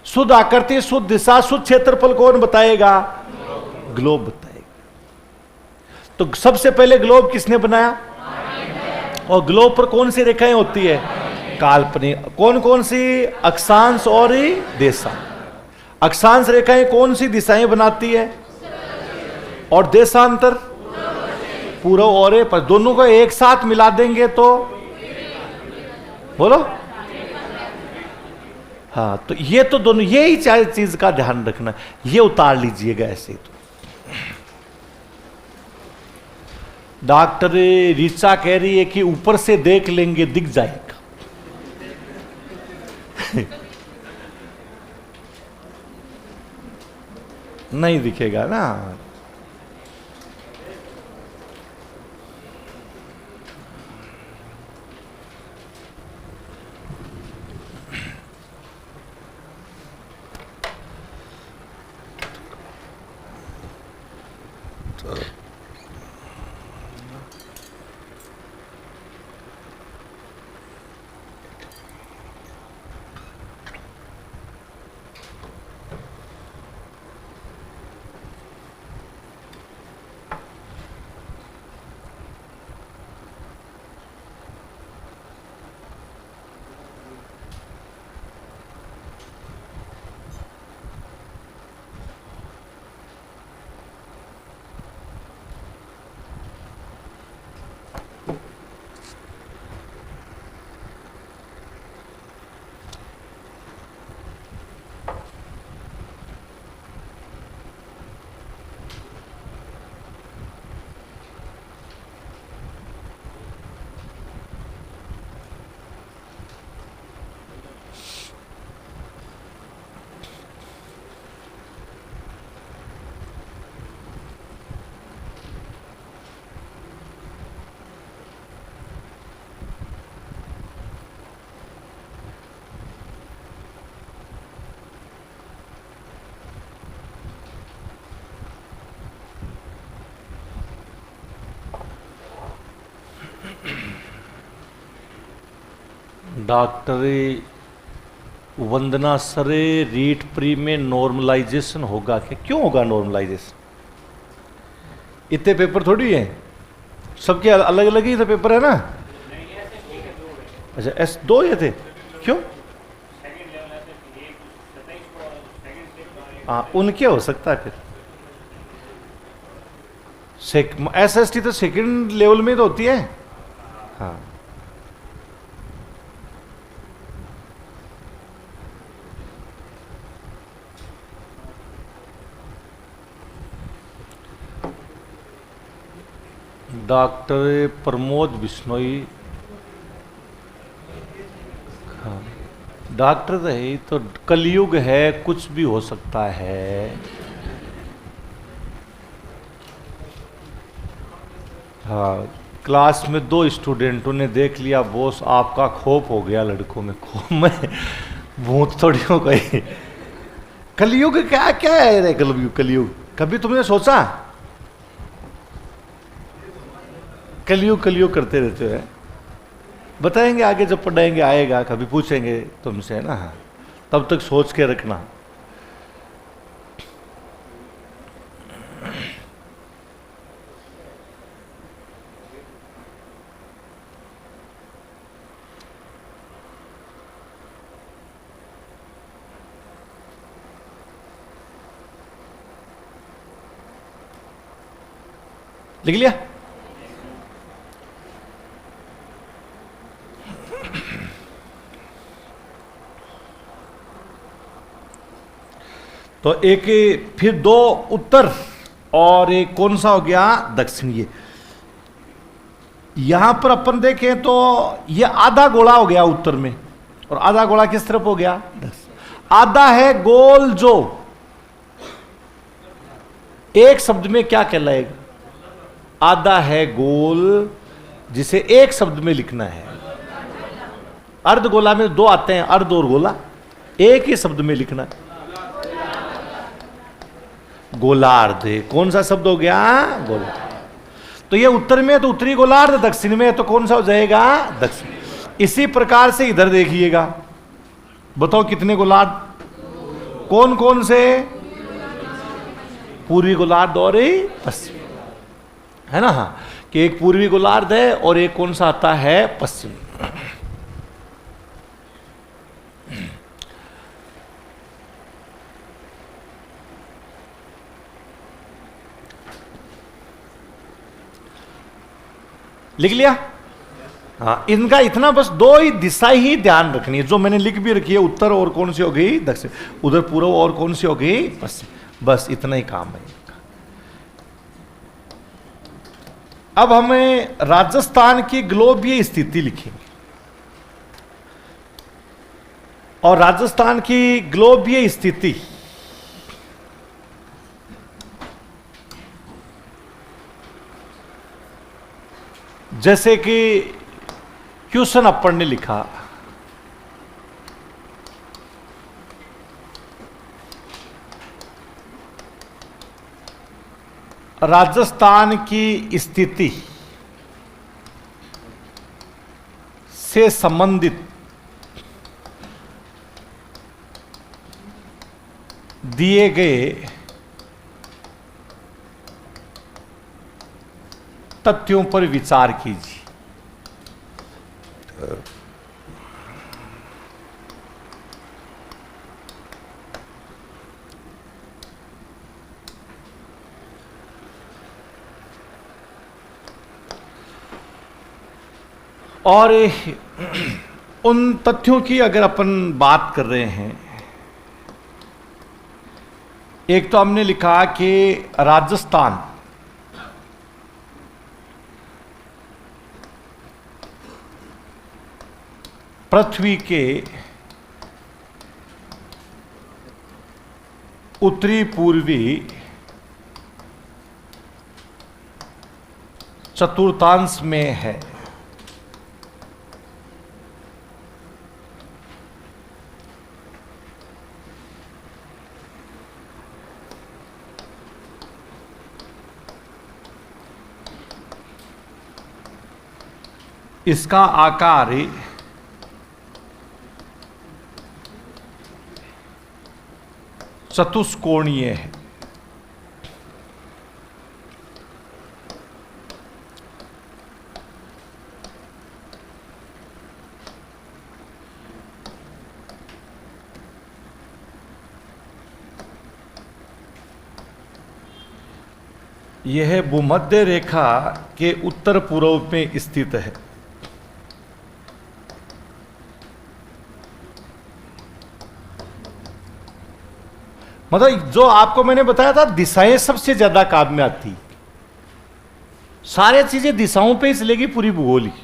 शुद्ध आकृति, शुद्ध दिशा, शुद्ध क्षेत्रफल कौन बताएगा? ग्लोब बताएगा। तो सबसे पहले ग्लोब किसने बनाया? और ग्लोब पर कौन सी रेखाएं होती है? काल्पनिक। कौन कौन सी? अक्षांश और देशांश। अक्षांश रेखाएं कौन सी दिशाएं बनाती है? और देशांतर पूर्व और पर, दोनों को एक साथ मिला देंगे तो बोलो। हाँ, तो ये तो दोनों, ये ही चाहे चीज का ध्यान रखना, ये उतार लीजिएगा ऐसे। तो डॉक्टर ऋचा कह रही है कि ऊपर से देख लेंगे दिख जाएगा। नहीं दिखेगा ना। डॉक्टरी वंदना सरे रीट प्री में नॉर्मलाइजेशन होगा क्या? क्यों होगा नॉर्मलाइजेशन? इतने पेपर थोड़ी हैं, सबके अलग अलग ही तो पेपर है ना। अच्छा S2 ये थे, क्यों? हाँ उनके हो सकता है फिर। SST तो सेकंड लेवल में तो होती है। हाँ डॉक्टर प्रमोद बिश्नोई, हाँ डॉक्टर तो है, तो कलयुग है, कुछ भी हो सकता है। हाँ क्लास में 2 स्टूडेंटों ने देख लिया बॉस आपका खौफ हो गया लड़कों में, खौफ में भूत थोड़ी हो गई। कलयुग क्या क्या है रे? कलयुग, कलयुग कभी तुमने सोचा? कलयुग कलयुग करते रहते हैं। बताएंगे आगे जब पढ़ाएंगे, आएगा कभी पूछेंगे तुमसे ना। हाँ तब तक सोच के रखना। लिख लिया? तो एक फिर 2 उत्तर और एक कौन सा हो गया? दक्षिण। ये यहां पर अपन देखें तो ये आधा गोला हो गया उत्तर में, और आधा गोला किस तरफ हो गया? आधा है गोल, जो एक शब्द में क्या कहलाएगा? आधा है गोल, जिसे एक शब्द में लिखना है। अर्ध गोला में 2 आते हैं, अर्ध और गोला, एक ही शब्द में लिखना है। गोलार्ध कौन सा शब्द हो गया? गोलार्ध। तो ये उत्तर में है तो उत्तरी गोलार्ध, दक्षिण में है तो कौन सा हो जाएगा? दक्षिण। इसी प्रकार से इधर देखिएगा, बताओ कितने गोलार्ध? कौन कौन से? पूर्वी गोलार्ध और पश्चिम, है ना। हाँ कि एक पूर्वी गोलार्ध है और एक कौन सा आता है? पश्चिम। लिख लिया? हाँ इनका इतना बस 2 ही दिशा ही ध्यान रखनी है, जो मैंने लिख भी रखी है। उत्तर और कौन सी हो गई? दक्षिण। उधर पूर्व और कौन सी हो गई? पश्चिम। बस इतना ही काम है इनका। अब हमें राजस्थान की ग्लोबीय स्थिति लिखेंगे, और राजस्थान की ग्लोबीय स्थिति जैसे कि क्वेश्चन अपन ने लिखा, राजस्थान की स्थिति से संबंधित दिए गए तथ्यों पर विचार कीजिए। और उन तथ्यों की अगर अपन बात कर रहे हैं, एक तो हमने लिखा कि राजस्थान पृथ्वी के उत्तरी पूर्वी चतुर्थांश में है। इसका आकार चतुष्कोणीय है। यह भूमध्य रेखा के उत्तर पूर्व में स्थित है। मतलब जो आपको मैंने बताया था दिशाएं सबसे ज्यादा काम में आती, सारे चीजें दिशाओं पे ही चलेगी पूरी भूगोल की।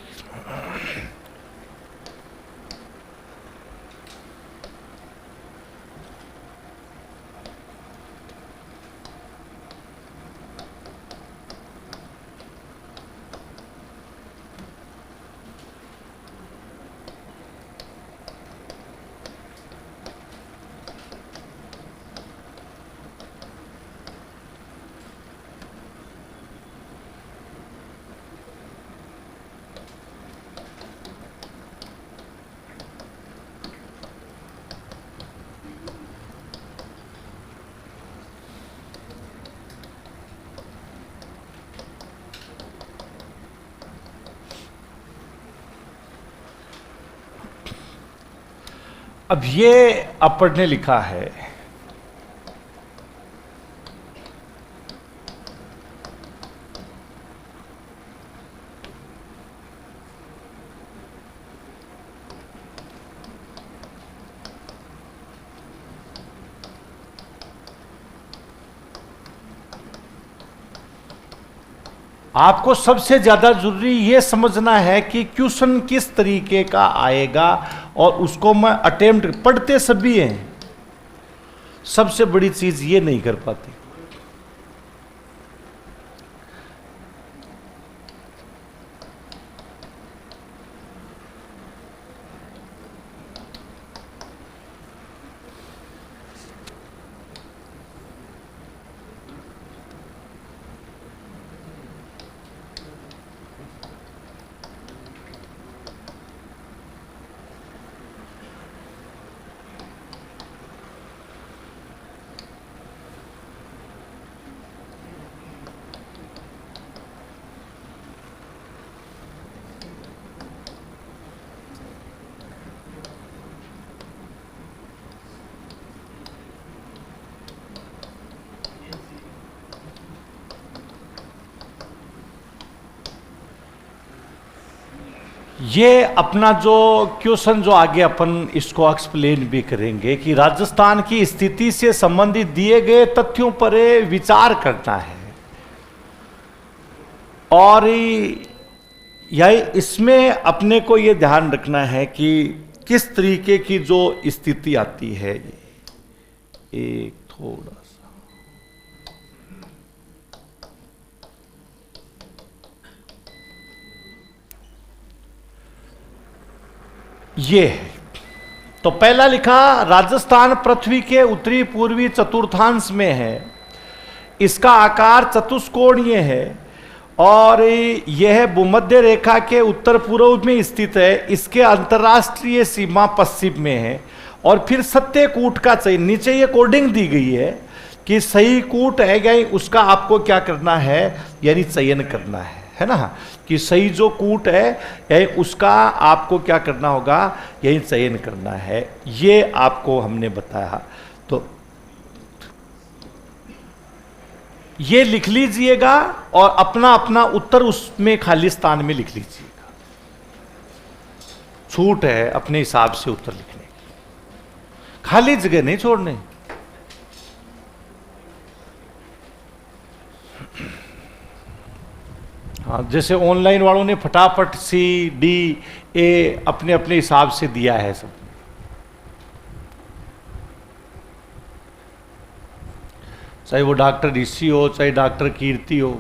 अब ये अपन ने लिखा है आपको सबसे ज्यादा जरूरी ये समझना है कि क्वेश्चन किस तरीके का आएगा और उसको मैं अटेम्प्ट, पढ़ते सभी हैं, सबसे बड़ी चीज ये नहीं कर पाते। ये अपना जो क्वेश्चन जो आगे अपन इसको एक्सप्लेन भी करेंगे कि राजस्थान की स्थिति से संबंधित दिए गए तथ्यों पर विचार करना है, और इसमें अपने को ये ध्यान रखना है कि किस तरीके की जो स्थिति आती है। एक थोड़ा ये है, तो पहला लिखा राजस्थान पृथ्वी के उत्तरी पूर्वी चतुर्थांश में है, इसका आकार चतुष्कोणीय है और यह भूमध्य रेखा के उत्तर पूर्व में स्थित है। इसके अंतर्राष्ट्रीय सीमा पश्चिम में है। और फिर सत्य कूट का चयन, नीचे ये कोडिंग दी गई है कि सही कूट है या उसका आपको क्या करना है, यानी चयन करना है ना, कि सही जो कूट है यही उसका आपको क्या करना होगा, यही चयन करना है। ये आपको हमने बताया, तो ये लिख लीजिएगा और अपना अपना उत्तर उसमें खाली स्थान में लिख लीजिएगा। छूट है अपने हिसाब से उत्तर लिखने की, खाली जगह नहीं छोड़ने। हाँ, जैसे ऑनलाइन वालों ने फटाफट CDA अपने अपने हिसाब से दिया है सब। चाहे वो डॉक्टर ऋषि हो, चाहे डॉक्टर कीर्ति हो,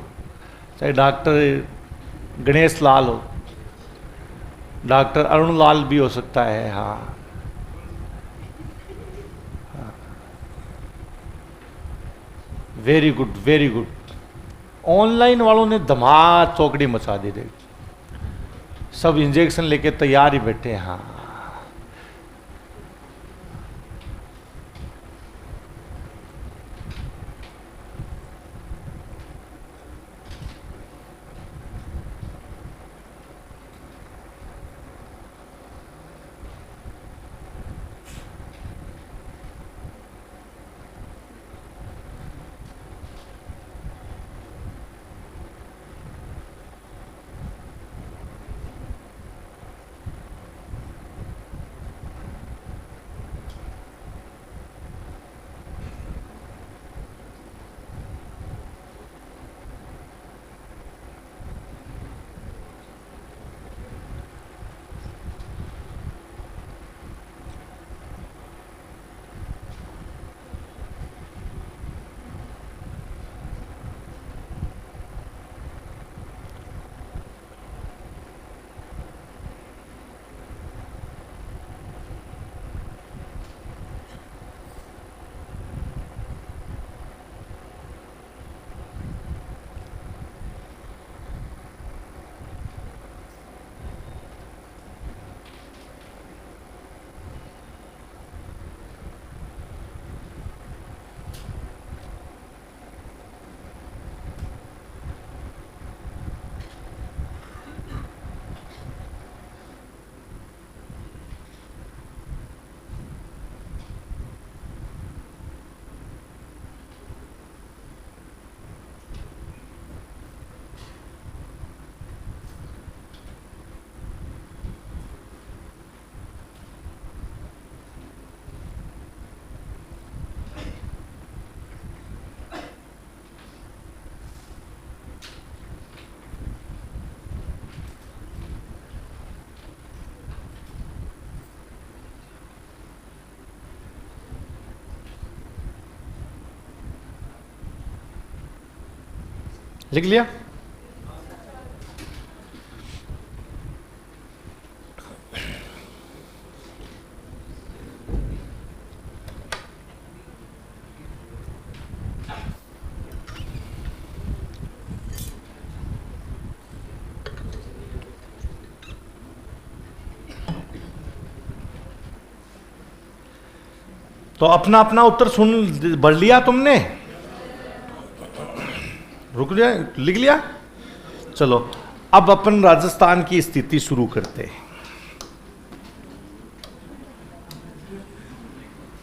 चाहे डॉक्टर गणेश लाल हो, डॉक्टर अरुण लाल भी हो सकता है। हाँ, very good very good. Online वालों ने धमाल चौकड़ी मचा दी रे, सब इंजेक्शन लेके तैयार ही बैठे हैं। हाँ, लिख लिया? तो अपना अपना उत्तर सुन भर लिया तुमने? रुक जाए, लिख लिया? चलो अब अपन राजस्थान की स्थिति शुरू करते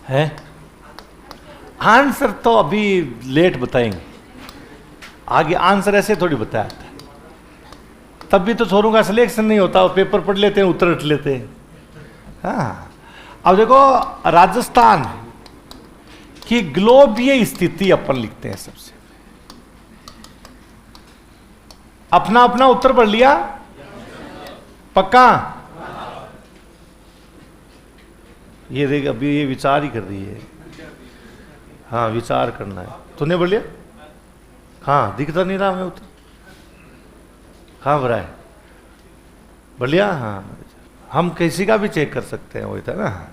हैं। आंसर तो अभी लेट बताएंगे, आगे आंसर ऐसे थोड़ी बताया था। तब भी तो छोरों का सिलेक्शन नहीं होता, वो पेपर पढ़ लेते हैं, उत्तर रट लेते हैं। हाँ, अब देखो राजस्थान की ग्लोबीय स्थिति अपन लिखते हैं सबसे। अपना अपना उत्तर पढ़ लिया? पक्का? ये देख, अभी ये विचार ही कर रही है। हाँ, विचार करना है। तूने पढ़ लिया? हाँ, दिखता नहीं रहा मैं उत्तर। हाँ भरा है, पढ़ लिया? हाँ, हम किसी का भी चेक कर सकते हैं, वही था ना।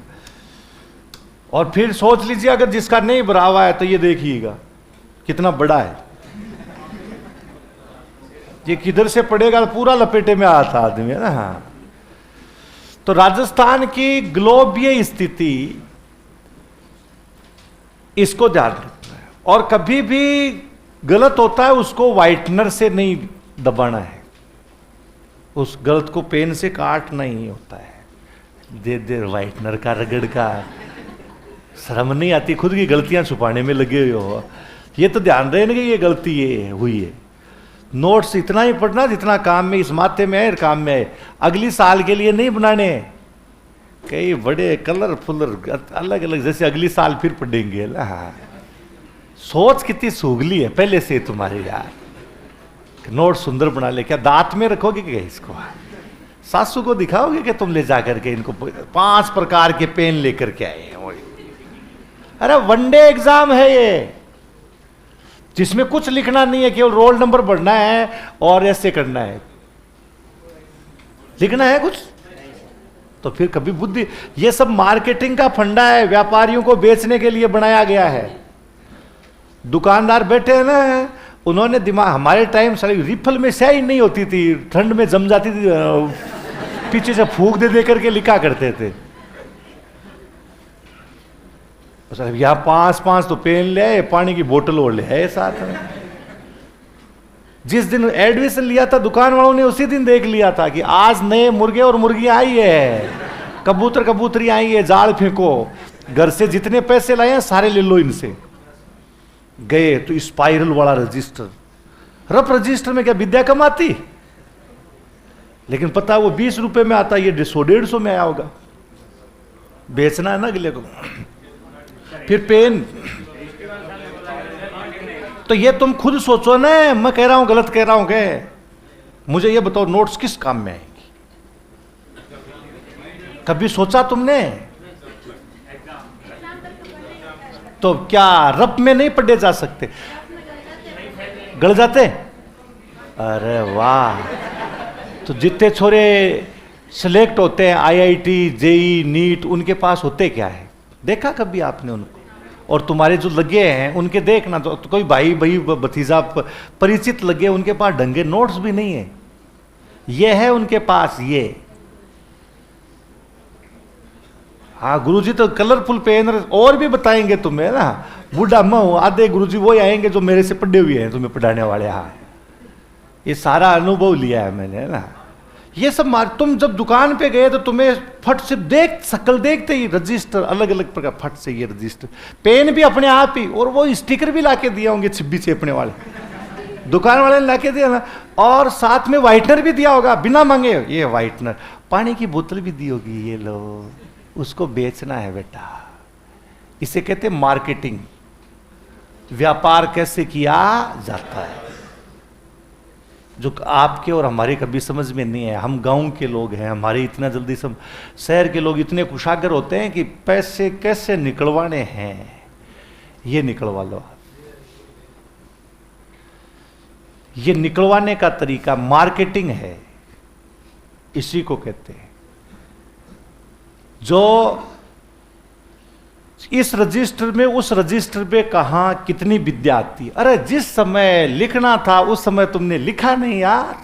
और फिर सोच लीजिए अगर जिसका नहीं भरा हुआ है तो ये देखिएगा कितना बड़ा है। ये किधर से पड़ेगा, पूरा लपेटे में आता आदमी, है ना। हाँ, तो राजस्थान की ग्लोबीय स्थिति, इसको ध्यान रखना है। और कभी भी गलत होता है उसको व्हाइटनर से नहीं दबाना है, उस गलत को पेन से काटना ही होता है। दे दे व्हाइटनर का, रगड़ का। शर्म नहीं आती? खुद की गलतियां छुपाने में लगे हुए हो। ये तो ध्यान रहे ना कि ये गलती ये हुई है। नोट्स इतना ही पढ़ना जितना काम में, इस माथे में है और काम में है। अगली साल के लिए नहीं बनाने कई बड़े कलरफुल अलग अलग, जैसे अगली साल फिर पढ़ेंगे ना। सोच कितनी सूगली है पहले से तुम्हारी यार। नोट सुंदर बना ले, क्या दांत में रखोगे क्या इसको? सासू को दिखाओगे कि तुम ले जाकर के इनको 5 प्रकार के पेन लेकर के आए हैं? अरे वनडे एग्जाम है ये, जिसमें कुछ लिखना नहीं है, केवल रोल नंबर पढ़ना है और ऐसे करना है। लिखना है कुछ? तो फिर कभी बुद्धि, ये सब मार्केटिंग का फंडा है, व्यापारियों को बेचने के लिए बनाया गया है। दुकानदार बैठे हैं ना, उन्होंने दिमाग, हमारे टाइम सारी रिफल में स्याही नहीं होती थी, ठंड में जम जाती थी, पीछे से फूंक दे करके लिखा करते थे। यहाँ 5 तो पेन ले, पानी की बोतल और ले है साथ में। जिस दिन एडमिशन लिया था दुकान वालों ने, उसी दिन देख लिया था कि आज नए मुर्गे और मुर्गियां आई है, कबूतर कबूतरी आई है, जाल फेंको, घर से जितने पैसे लाए हैं सारे ले लो इनसे। गए तो स्पाइरल वाला रजिस्टर, रफ रजिस्टर में क्या विद्या कम आती? लेकिन पता वो 20 रुपए में आता, ये 100-150 में आया होगा। बेचना है ना अगले को। फिर पेन, तो ये तुम खुद सोचो ना, मैं कह रहा हूं गलत कह रहा हूं क्या? मुझे ये बताओ, नोट्स किस काम में आएंगी? कभी सोचा तुमने? तो क्या रप में नहीं पढ़े जा सकते? गल जाते? अरे वाह! तो जितने छोरे सिलेक्ट होते हैं आईआईटी, जेई, नीट, उनके पास होते क्या है? देखा कभी आपने उनको? और तुम्हारे जो लगे हैं उनके देखना, तो कोई भाई भतीजा परिचित लगे, उनके पास ढंगे नोट्स भी नहीं है। ये है उनके पास ये। हाँ, गुरुजी तो कलरफुल पेन और भी बताएंगे तुम्हें ना। बूढ़ा मैं हूं, आधे गुरुजी वो आएंगे जो मेरे से पढ़े हुए हैं, तुम्हें पढ़ाने वाले। हाँ, ये सारा अनुभव लिया है मैंने ना। ये सब तुम जब दुकान पे गए तो तुम्हें फट से शकल देखते ही रजिस्टर अलग अलग प्रकार, फट से ये रजिस्टर, पेन भी अपने आप ही, और वो स्टिकर भी लाके दिया होंगे छिब्बी चेपने वाले, दुकान वाले ने लाके दिया ना। और साथ में व्हाइटनर भी दिया होगा बिना मांगे, ये व्हाइटनर। पानी की बोतल भी दी होगी, ये लो, उसको बेचना है बेटा। इसे कहते मार्केटिंग, व्यापार कैसे किया जाता है, जो आपके और हमारे कभी समझ में नहीं है। हम गांव के लोग हैं, हमारे इतना जल्दी शहर के लोग इतने कुशागर होते हैं कि पैसे कैसे निकलवाने हैं, ये निकलवा लो। ये निकलवाने का तरीका मार्केटिंग है, इसी को कहते हैं। जो इस रजिस्टर में उस रजिस्टर में कहां कितनी विद्या आती है। अरे जिस समय लिखना था उस समय तुमने लिखा नहीं यार।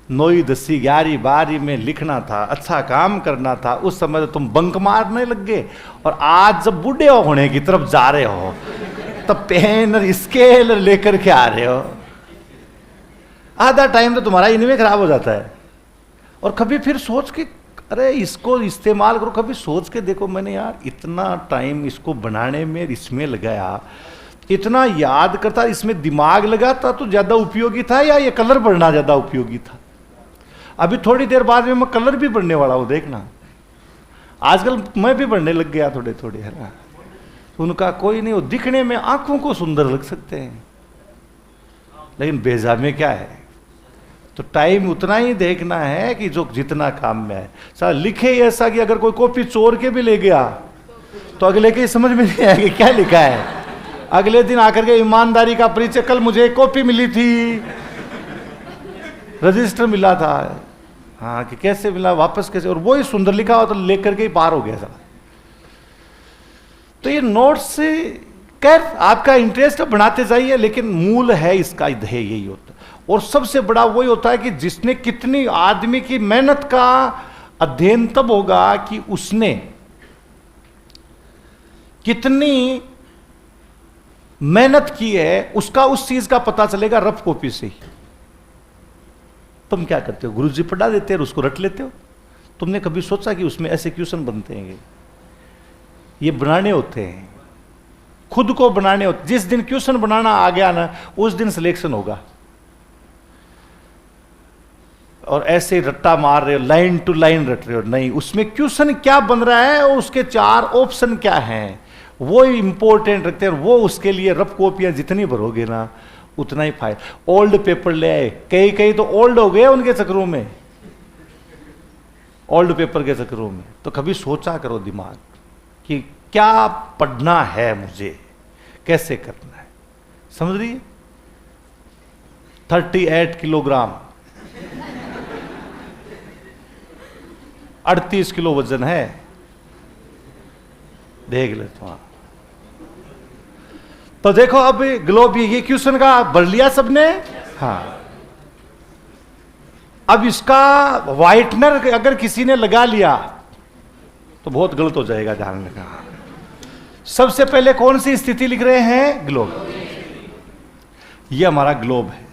9वीं 10वीं 11वीं 12वीं में लिखना था, अच्छा काम करना था, उस समय तो तुम बंक मारने लग गए। और आज जब बूढ़े होने की तरफ जा रहे हो तब पेन और स्केल लेकर के आ रहे हो। आधा टाइम तो तुम्हारा इनमें खराब हो जाता है। और कभी फिर सोच के अरे इसको इस्तेमाल करो, कभी सोच के देखो मैंने यार इतना टाइम इसको बनाने में इसमें लगाया, इतना याद करता, इसमें दिमाग लगाता तो ज्यादा उपयोगी था या ये कलर बढ़ना ज्यादा उपयोगी था। अभी थोड़ी देर बाद में मैं कलर भी बढ़ने वाला हूं, देखना आजकल मैं भी बढ़ने लग गया थोड़े थोड़े, है ना। तो उनका कोई नहीं, वो दिखने में आंखों को सुंदर लग सकते हैं लेकिन बेजा में क्या है। तो टाइम उतना ही देखना है कि जो जितना काम में है। सारा लिखे ही ऐसा कि अगर कोई कॉपी चोर के भी ले गया तो अगले के समझ में नहीं आएगी क्या लिखा है। अगले दिन आकर के ईमानदारी का परिचय, कल मुझे एक कॉपी मिली थी, रजिस्टर मिला था, हाँ कि कैसे मिला, वापस कैसे, और वो ही सुंदर लिखा हो तो लेकर के ही पार हो गया सारा। तो ये नोट्स से खैर आपका इंटरेस्ट बढ़ाते जाइए, लेकिन मूल है इसका ध्येय यही होता है। और सबसे बड़ा वही होता है कि जिसने कितनी आदमी की मेहनत का अध्ययन तब होगा कि उसने कितनी मेहनत की है, उसका उस चीज का पता चलेगा रफ कॉपी से ही। तुम क्या करते हो, गुरुजी पढ़ा देते हैं और उसको रट लेते हो। तुमने कभी सोचा कि उसमें ऐसे क्वेश्चन बनते हैं, ये बनाने होते हैं, खुद को बनाने होते। जिस दिन क्वेश्चन बनाना आ गया ना उस दिन सिलेक्शन होगा। और ऐसे रट्टा मार रहे हो, लाइन टू लाइन रट रहे हो, नहीं, उसमें क्वेश्चन क्या बन रहा है और उसके 4 ऑप्शन क्या हैं वो इंपॉर्टेंट रखते हैं। वो उसके लिए रफ कॉपियां जितनी भरोगे ना उतना ही फायदा। ओल्ड पेपर ले आए, कई कई तो ओल्ड हो गए उनके चक्रों में, ओल्ड पेपर के चक्रों में। तो कभी सोचा करो दिमाग कि क्या पढ़ना है मुझे, कैसे करना है, समझ रही है। 38 किलोग्राम 38 किलो वजन है, देख ले तो। तो देखो अब ग्लोब ये क्वेश्चन का भर लिया सबने, हाँ। अब इसका व्हाइटनर अगर किसी ने लगा लिया तो बहुत गलत हो जाएगा, ध्यान रखना। सबसे पहले कौन सी स्थिति लिख रहे हैं, ग्लोब। ये हमारा ग्लोब है।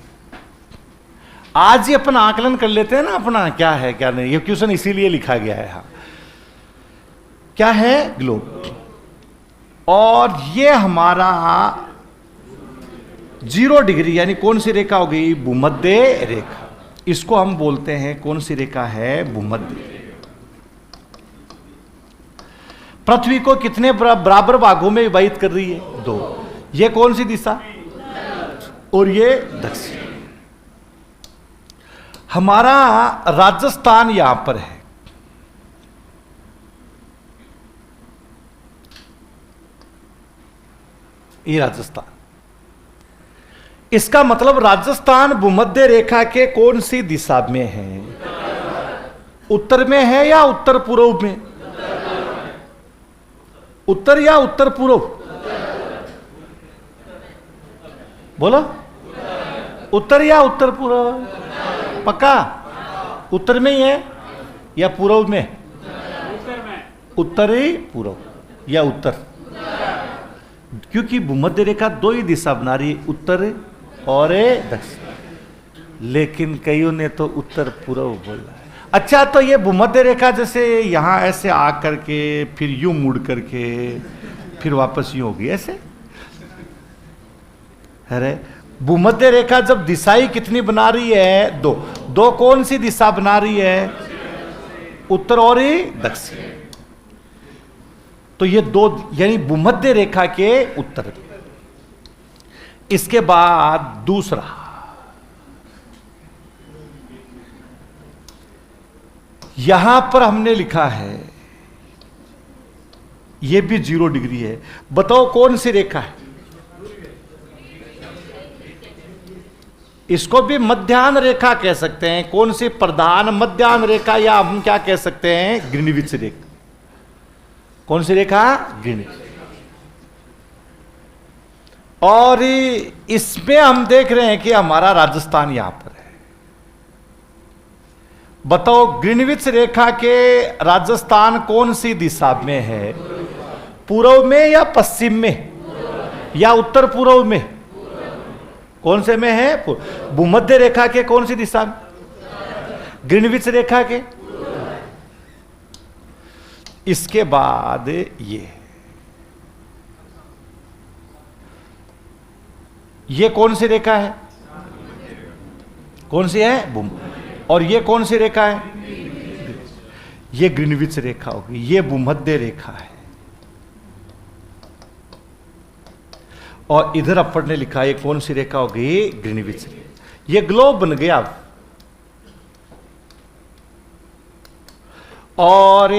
आज ही अपना आकलन कर लेते हैं ना, अपना क्या है क्या नहीं। ये क्वेश्चन इसीलिए लिखा गया है, हाँ। क्या है, ग्लोब। और ये हमारा 0 डिग्री यानी कौन सी रेखा हो गई, भूमध्य रेखा। इसको हम बोलते हैं कौन सी रेखा है, भूमध्य। पृथ्वी को कितने बराबर भागों में विभाजित कर रही है, 2। ये कौन सी दिशा, और ये दक्षिण। हमारा राजस्थान यहां पर है, ये राजस्थान। इसका मतलब राजस्थान भूमध्य रेखा के कौन सी दिशा में है, उत्तर में है या उत्तर पूर्व में, उत्तर या उत्तर पूर्व, बोलो, उत्तर या उत्तर पूर्व, पक्का उत्तर में ही है या पूर्व में, उत्तरी पूर्व या उत्तर। क्योंकि भूमध्य रेखा 2 ही दिशा बना रही है, उत्तर और दक्षिण। लेकिन कईयों ने तो उत्तर पूर्व बोला है। अच्छा, तो ये भूमध्य रेखा जैसे यहां ऐसे आ करके फिर यूं मुड़ करके फिर वापस यूं होगी ऐसे। अरे भूमध्य रेखा जब दिशाएं कितनी बना रही है, 2 कौन सी दिशा बना रही है, उत्तर और दक्षिण। तो ये 2 यानी भूमध्य रेखा के उत्तर। इसके बाद दूसरा, यहां पर हमने लिखा है, यह भी 0 डिग्री है। बताओ कौन सी रेखा है, इसको भी मध्याह्न रेखा कह सकते हैं। कौन सी? प्रधान मध्याह्न रेखा, या हम क्या कह सकते हैं? ग्रीनविच रेखा। कौन सी रेखा? ग्रीनविच। और इसमें हम देख रहे हैं कि हमारा राजस्थान यहां पर है। बताओ ग्रीनविच रेखा के राजस्थान कौन सी दिशा में है? पूर्व में या पश्चिम में या उत्तर पूर्व में? कौन से में है? भूमध्य रेखा के कौन सी दिशा में? ग्रीनविच रेखा के। इसके बाद ये कौन सी रेखा है? कौन सी है? भूम। और ये कौन सी रेखा है? ये ग्रीनविच रेखा होगी। ये भूमध्य रेखा है। और इधर अपन ने लिखा ये कौन सी रेखा होगी? ग्रीनविच रेखा। ये ग्लोब बन गया। और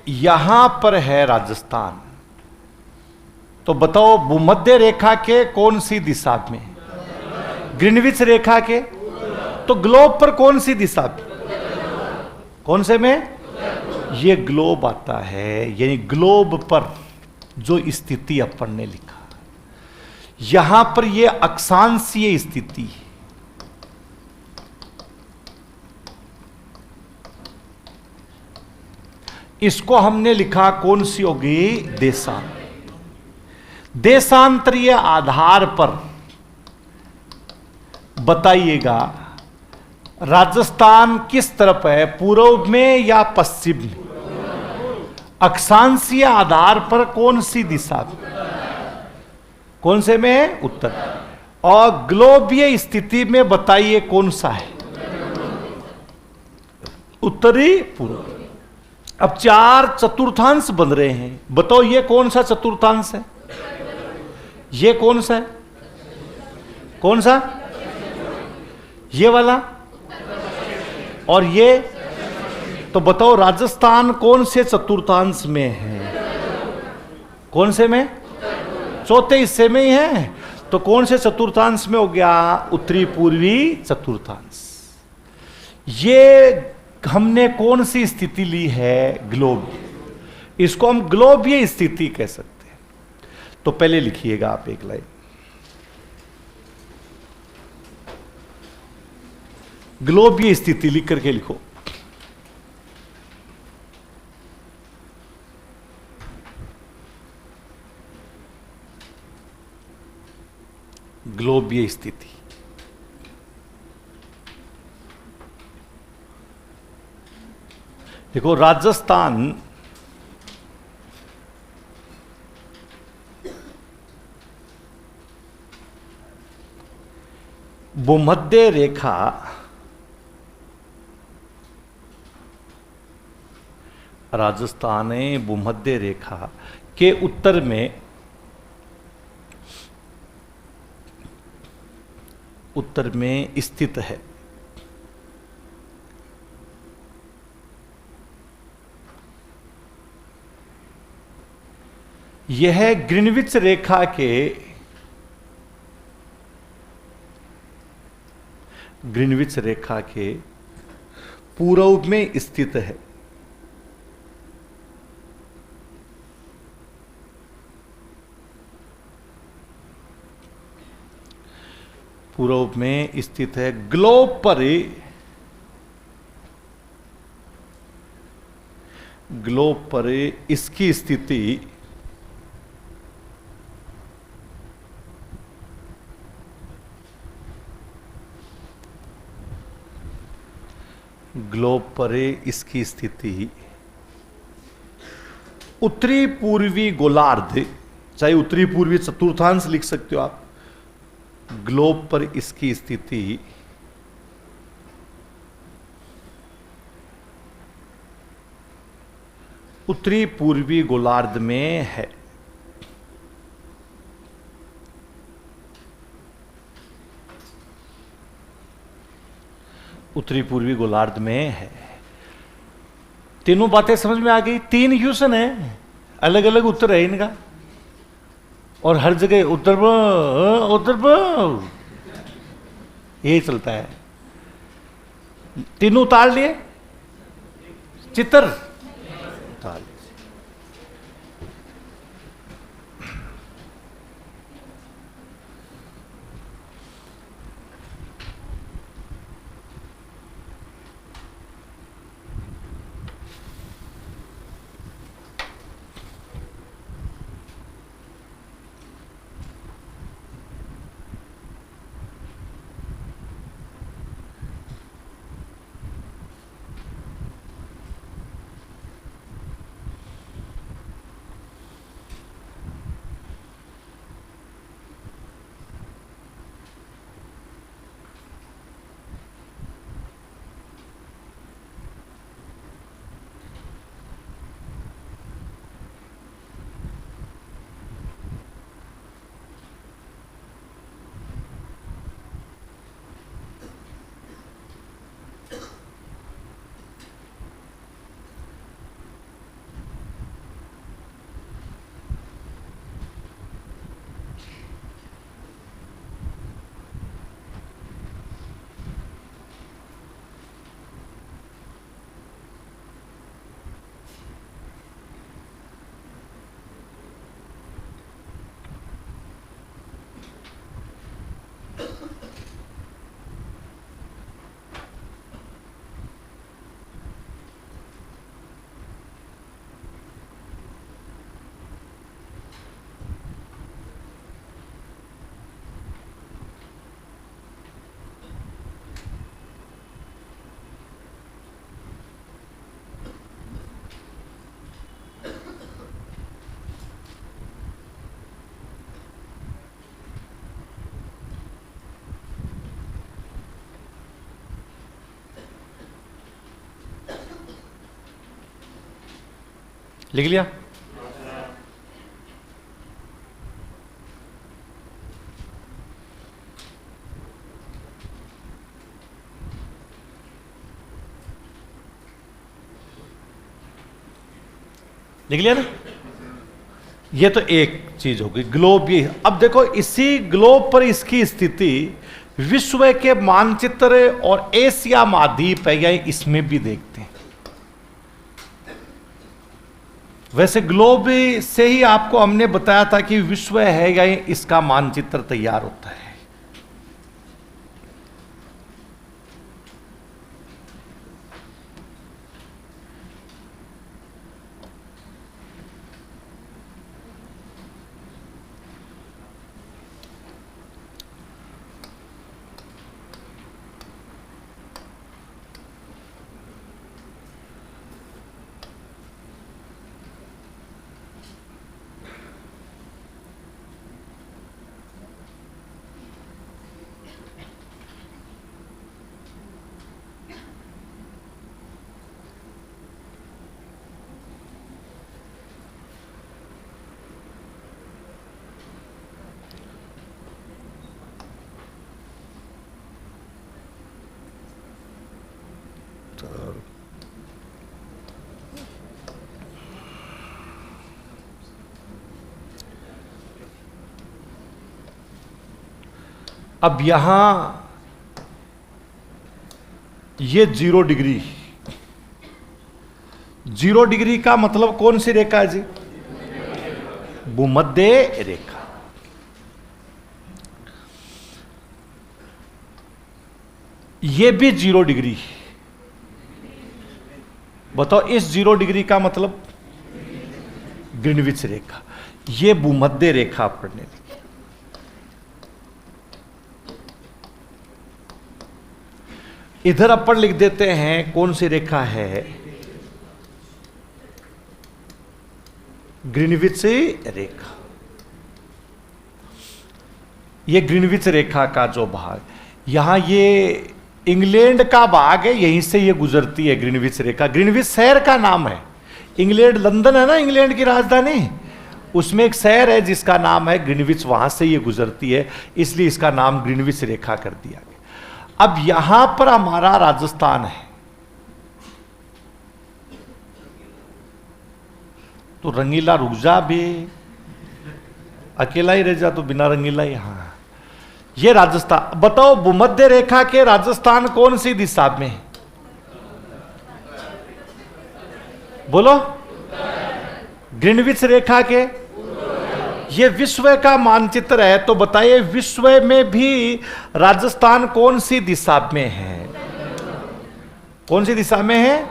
यहां पर है राजस्थान। तो बताओ भूमध्य रेखा के कौन सी दिशा में? ग्रीनविच रेखा के। तो ग्लोब पर कौन सी दिशा में? कौन से में? ये ग्लोब आता है। यानी ग्लोब पर जो स्थिति अपन ने लिखा, यहां पर ये अक्षांशीय स्थिति है। इसको हमने लिखा कौन सी होगी? देशांतर। देशांतरीय आधार पर बताइएगा राजस्थान किस तरफ है, पूर्व में या पश्चिम में? अक्षांशीय आधार पर कौन सी दिशा में? कौन से में है? उत्तर। और ग्लोबीय स्थिति में बताइए कौन सा है? उत्तरी पूर्व। अब चार चतुर्थांश बन रहे हैं। बताओ ये कौन सा चतुर्थांश है? ये कौन सा है? कौन सा? ये वाला। और ये? तो बताओ राजस्थान कौन से चतुर्थांश में है? कौन से में? चौथे हिस्से में ही है। तो कौन से चतुर्थांश में हो गया? उत्तरी पूर्वी चतुर्थांश। ये हमने कौन सी स्थिति ली है? ग्लोब। इसको हम ग्लोबीय स्थिति कह सकते हैं। तो पहले लिखिएगा आप एक लाइन, ग्लोबीय स्थिति लिख करके लिखो। ग्लोबीय स्थिति। देखो राजस्थान भूमध्य रेखा राजस्थान भूमध्य रेखा के उत्तर में स्थित है। यह ग्रीनविच रेखा के पूर्व में स्थित है। पूर्व में स्थित है। ग्लोब पर इसकी स्थिति उत्तरी पूर्वी गोलार्ध, चाहे उत्तरी पूर्वी चतुर्थांश लिख सकते हो आप। ग्लोब पर इसकी स्थिति उत्तरी पूर्वी गोलार्ध में है। उत्तरी पूर्वी गोलार्ध में है। तीनों बातें समझ में आ गई। तीन यूसन है, अलग अलग उत्तर है इनका, और हर जगह उत्तर यही चलता है। तीनों उतार लिए, चित्र उतार लिए। लिख लिया? लिख लिया ना? ये तो एक चीज होगी ग्लोब। ये अब देखो, इसी ग्लोब पर इसकी स्थिति विश्व के मानचित्र और एशिया महाद्वीप है या इसमें भी देखते हैं। वैसे ग्लोब से ही आपको हमने बताया था कि विश्व है या इसका मानचित्र तैयार होता है। अब यहां ये 0 डिग्री, 0 डिग्री का मतलब कौन सी रेखा है जी? भूमध्य रेखा। ये भी 0 डिग्री। बताओ, इस 0 डिग्री का मतलब ग्रीनविच रेखा। ये भूमध्य रेखा पढ़ने लगी। इधर अपन लिख देते हैं कौन सी रेखा है? ग्रीनविच रेखा। ये ग्रीनविच रेखा का जो भाग, यहां ये इंग्लैंड का भाग है, यहीं से ये गुजरती है ग्रीनविच रेखा। ग्रीनविच शहर का नाम है। इंग्लैंड, लंदन है ना इंग्लैंड की राजधानी, उसमें एक शहर है जिसका नाम है ग्रीनविच, वहां से ये गुजरती है, इसलिए इसका नाम ग्रीनविच रेखा कर दिया गया। अब यहां पर हमारा राजस्थान है, तो रंगीला रुक जा भी, अकेला ही रह जा तो बिना रंगीला ही। हाँ, ये राजस्थान। बताओ भूमध्य रेखा के राजस्थान कौन सी दिशा में है? बोलो। ग्रीनविच रेखा के, ये विश्व का मानचित्र है, तो बताइए विश्व में भी राजस्थान कौन सी दिशा में है? कौन सी दिशा में है?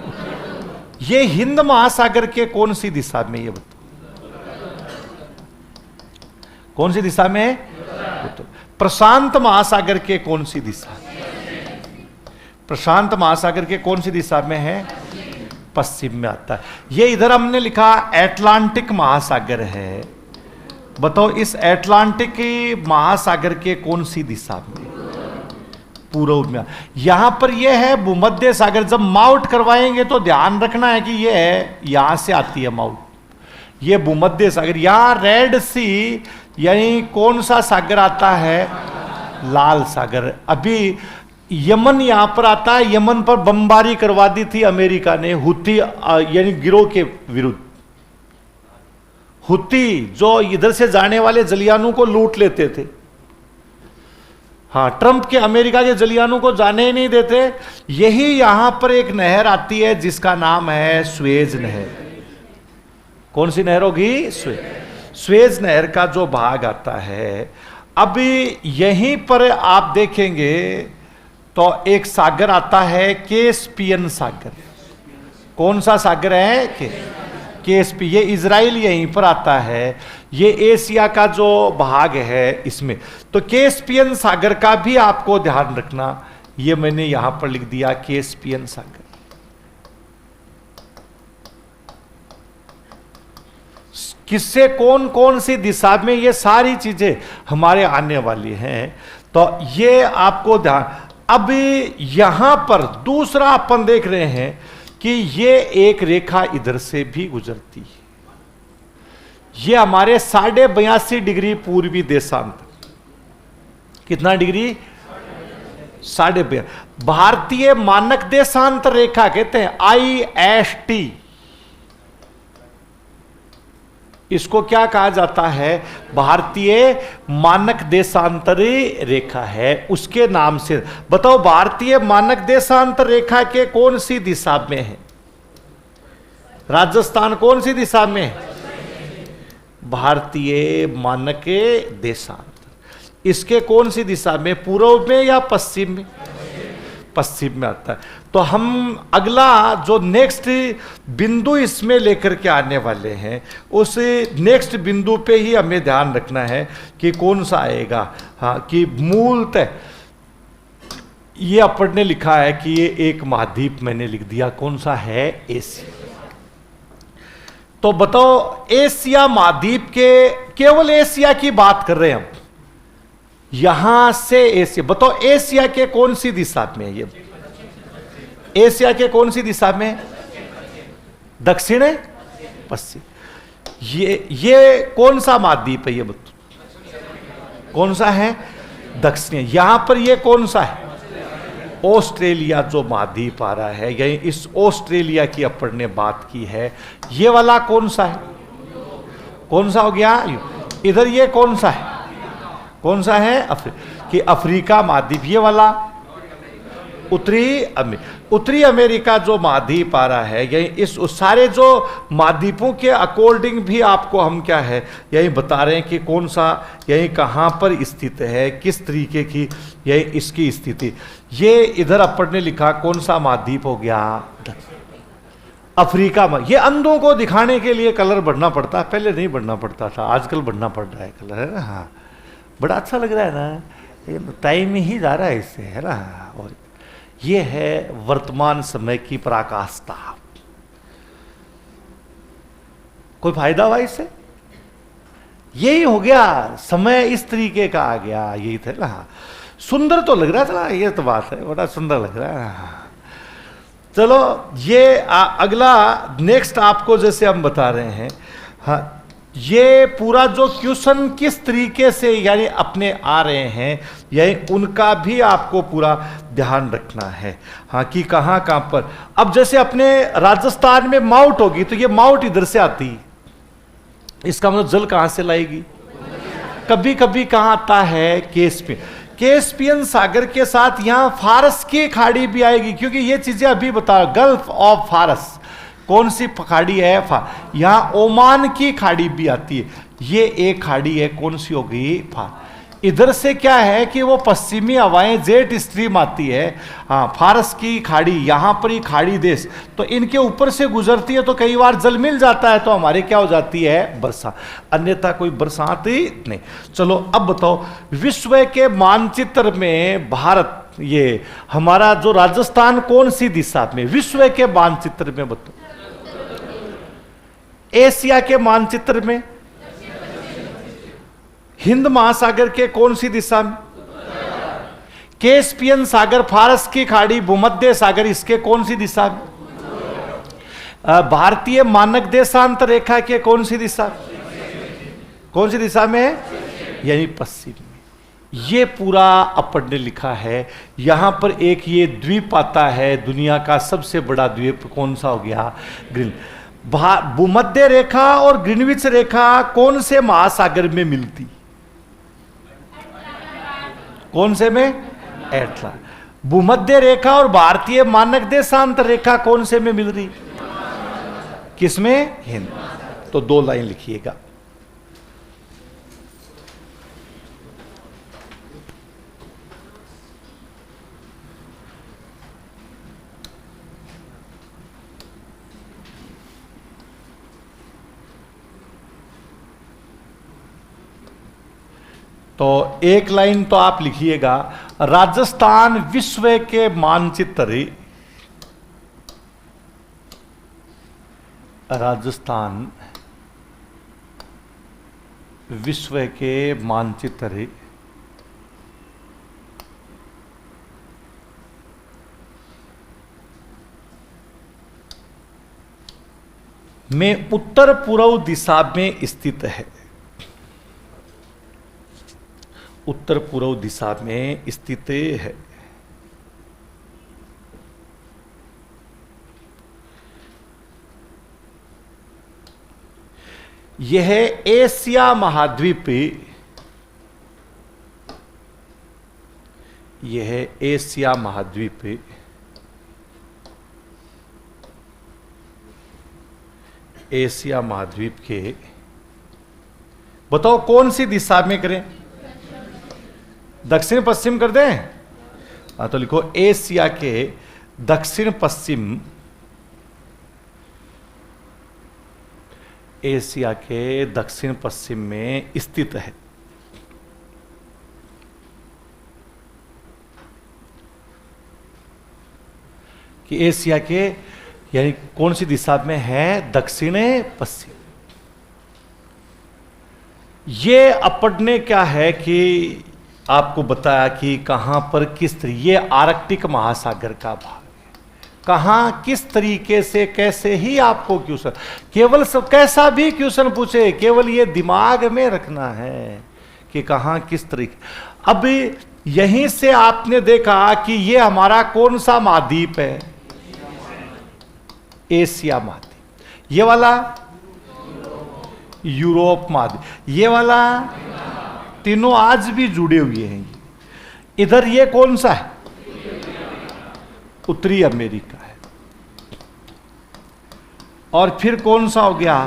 ये हिंद महासागर के कौन सी दिशा में? ये बताओ कौन सी दिशा में है? प्रशांत महासागर के कौन सी दिशा? प्रशांत महासागर के कौन सी दिशा में है? पश्चिम में आता है। ये इधर हमने लिखा एटलांटिक महासागर है। बताओ इस एटलांटिक महासागर के कौन सी दिशा में? पूर्व में। यहां पर यह है भूमध्य सागर। जब माउट करवाएंगे तो ध्यान रखना है कि यह है, यहां से आती है माउट, यह भूमध्य सागर। यहां रेड सी यानी कौन सा सागर आता है? लाल सागर। अभी यमन यहां पर आता है। यमन पर बमबारी करवा दी थी अमेरिका ने हुती यानी गिरोह के विरुद्ध। हुती जो इधर से जाने वाले जलियानों को लूट लेते थे। हाँ, ट्रंप के अमेरिका के जलियानों को जाने ही नहीं देते। यही यहां पर एक नहर आती है जिसका नाम है स्वेज नहर। कौन सी नहर होगी? स्वेज नहर का जो भाग आता है। अभी यहीं पर आप देखेंगे तो एक सागर आता है कैस्पियन सागर। कौन सा सागर है? कैस्पी। ये इजराइल यहीं पर आता है। ये एशिया का जो भाग है इसमें। तो कैस्पियन सागर का भी आपको ध्यान रखना। ये मैंने यहां पर लिख दिया कैस्पियन सागर। किससे कौन कौन सी दिशा में, ये सारी चीजें हमारे आने वाली हैं। तो ये आपको ध्यान। अब यहां पर दूसरा अपन देख रहे हैं कि ये एक रेखा इधर से भी गुजरती है। ये हमारे 82.5 डिग्री पूर्वी देशांतर। कितना डिग्री? 82.5। भारतीय मानक देशांतर रेखा कहते हैं, IST। इसको क्या कहा जाता है? भारतीय मानक देशांतरी रेखा है, उसके नाम से। बताओ भारतीय मानक देशांतर रेखा के कौन सी दिशा में है? राजस्थान कौन सी दिशा में है? भारतीय मानक देशांतर। इसके कौन सी दिशा में? पूर्व में या पश्चिम में? पश्चिम में आता है। तो हम अगला जो नेक्स्ट बिंदु इसमें लेकर के आने वाले हैं, उस नेक्स्ट बिंदु पे ही हमें ध्यान रखना है कि कौन सा आएगा। हाँ, कि मूलतः ये अपन ने लिखा है कि ये एक महाद्वीप मैंने लिख दिया। कौन सा है? एशिया। तो बताओ एशिया महाद्वीप के, केवल एशिया की बात कर रहे हैं हम, यहां से एशिया। बताओ एशिया के कौन सी दिशा में है? ये एशिया के कौन सी दिशा में? दक्षिण पश्चिम। ये कौन सा महाद्वीप है? ये बताओ कौन सा है? दक्षिण। यहां पर ये कौन सा है? ऑस्ट्रेलिया जो महाद्वीप आ रहा है, यही इस ऑस्ट्रेलिया की अपन ने बात की है। ये वाला कौन सा है? कौन सा हो गया? इधर ये कौन सा है? कौन सा है? कि अफ्रीका महाद्वीप। ये वाला उत्तरी अमेरिका जो महाद्वीप आ रहा है, यही इस सारे जो महाद्वीपों के अकॉर्डिंग भी आपको हम क्या है यही बता रहे हैं कि कौन सा यही कहां पर स्थित है, किस तरीके की यही इसकी स्थिति। ये इधर अपन ने लिखा कौन सा महाद्वीप हो गया? अफ्रीका में। ये अंधों को दिखाने के लिए कलर बढ़ना पड़ता है, पहले नहीं बढ़ना पड़ता था, आजकल बढ़ना पड़ रहा है कलर, है ना। हाँ, बड़ा अच्छा लग रहा है ना, टाइम ही जा रहा है इससे, है ना। और ये है वर्तमान समय की पराकाष्ठा। कोई फायदा हुआ इससे? यही हो गया, समय इस तरीके का आ गया, यही था ना। सुंदर तो लग रहा था ना, ये तो बात है, बड़ा सुंदर लग रहा है। चलो ये अगला नेक्स्ट आपको जैसे हम बता रहे हैं, हाँ, ये पूरा जो क्वेश्चन किस तरीके से यानी अपने आ रहे हैं, यही उनका भी आपको पूरा ध्यान रखना है। हाँ, कि कहाँ कहाँ पर। अब जैसे अपने राजस्थान में माउट होगी तो ये माउट इधर से आती, इसका मतलब जल कहाँ से लाएगी? कभी कभी कहाँ आता है? केस में। कैस्पियन सागर के साथ यहां फारस की खाड़ी भी आएगी, क्योंकि ये चीजें अभी बताओ। गल्फ ऑफ फारस कौन सी खाड़ी है? यहां ओमान की खाड़ी भी आती है। ये एक खाड़ी है, कौन सी होगी? इधर से क्या है कि वो पश्चिमी हवाएं जेट स्ट्रीम आती है, हाँ, फारस की खाड़ी, यहां पर ही खाड़ी देश, तो इनके ऊपर से गुजरती है, तो कई बार जल मिल जाता है, तो हमारे क्या हो जाती है? वर्षा। अन्यथा कोई बरसात ही नहीं। चलो अब बताओ, विश्व के मानचित्र में भारत, ये हमारा जो राजस्थान कौन सी दिशा में? विश्व के मानचित्र में बताओ। एशिया के मानचित्र में? हिंद महासागर के कौन सी दिशा में? कैस्पियन सागर, फारस की खाड़ी, भूमध्य सागर, इसके कौन सी दिशा में? भारतीय मानक देशांतर रेखा के कौन सी दिशा? कौन सी दिशा में? यानी पश्चिम में। ये पूरा अपन ने लिखा है। यहां पर एक ये द्वीप आता है, दुनिया का सबसे बड़ा द्वीप, कौन सा हो गया? ग्रीन। भूमध्य रेखा और ग्रीनविच रेखा कौन से महासागर में मिलती? कौन से में? एटलास। भूमध्य रेखा और भारतीय मानक देशांतर रेखा कौन से में मिल रही? किसमें? हिंद। तो 2 लाइन लिखिएगा। तो एक लाइन तो आप लिखिएगा, राजस्थान विश्व के मानचित्र, राजस्थान विश्व के मानचित्र में उत्तर पूर्व दिशा में स्थित है। उत्तर पूर्व दिशा में स्थित है। यह एशिया महाद्वीप, यह एशिया महाद्वीप एशिया महाद्वीप के, बताओ कौन सी दिशा में करें? दक्षिण पश्चिम कर दें? हाँ, तो लिखो एशिया के दक्षिण पश्चिम, एशिया के दक्षिण पश्चिम में स्थित है। कि एशिया के यानी कौन सी दिशा में है? दक्षिण पश्चिम। ये अपन ने क्या है कि आपको बताया कि कहां पर किस ये आर्कटिक महासागर का भाग है। कहां किस तरीके से, कैसे ही आपको क्वेश्चन, केवल सब कैसा भी क्वेश्चन पूछे, केवल ये दिमाग में रखना है कि कहां किस तरीके। अब यहीं से आपने देखा कि ये हमारा कौन सा महाद्वीप है? एशिया महाद्वीप। ये वाला यूरोप महाद्वीप। ये वाला, तीनों आज भी जुड़े हुए हैं। इधर ये कौन सा है? उत्तरी अमेरिका है। और फिर कौन सा हो गया?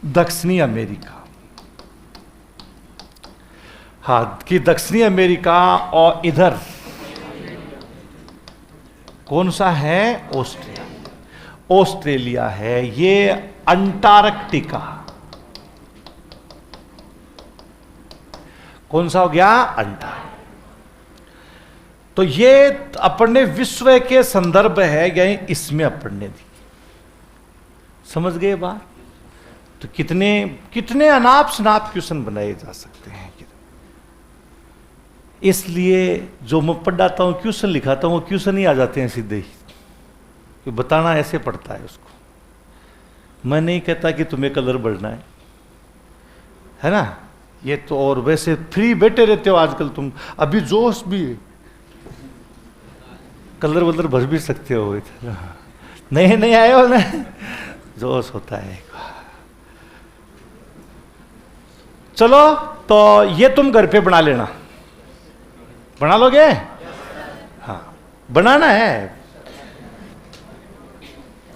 दक्षिणी अमेरिका। हाँ, कि दक्षिणी अमेरिका। और इधर कौन सा है? ऑस्ट्रेलिया। ऑस्ट्रेलिया है। ये अंटार्कटिका। कौन सा हो गया? अंटार्कटिका। तो ये अपन ने विश्व के संदर्भ है, यानी इसमें अपन ने दी। समझ गए बात? तो कितने कितने अनाप शनाप क्वेश्चन बनाए जा सकते हैं। इसलिए जो मैं पढ़ाता हूं, क्वेश्चन लिखाता हूं, वो क्वेश्चन ही आ जाते हैं सीधे ही, कि बताना ऐसे पड़ता है उसको। मैं नहीं कहता कि तुम्हें कलर बढ़ना है ना? ये तो, और वैसे फ्री बैठे रहते हो आजकल तुम, अभी जोश भी, कलर वलर भर भी सकते हो। नहीं नहीं आए हो ना, जोश होता है। चलो तो ये तुम घर पे बना लेना, बना लोगे? हाँ, बनाना है।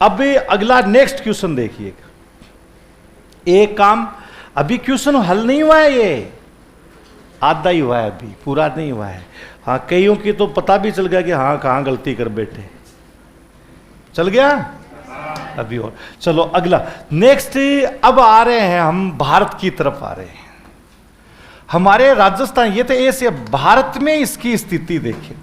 अब अगला नेक्स्ट क्वेश्चन देखिएगा। एक काम, अभी क्वेश्चन हल नहीं हुआ है, ये आधा ही हुआ है, अभी पूरा नहीं हुआ है। हाँ, कईयों की तो पता भी चल गया कि हाँ कहाँ गलती कर बैठे, चल गया अभी। और चलो अगला नेक्स्ट, अब आ रहे हैं हम भारत की तरफ आ रहे हैं। हमारे राजस्थान, ये तो ऐसे भारत में इसकी स्थिति देखिए।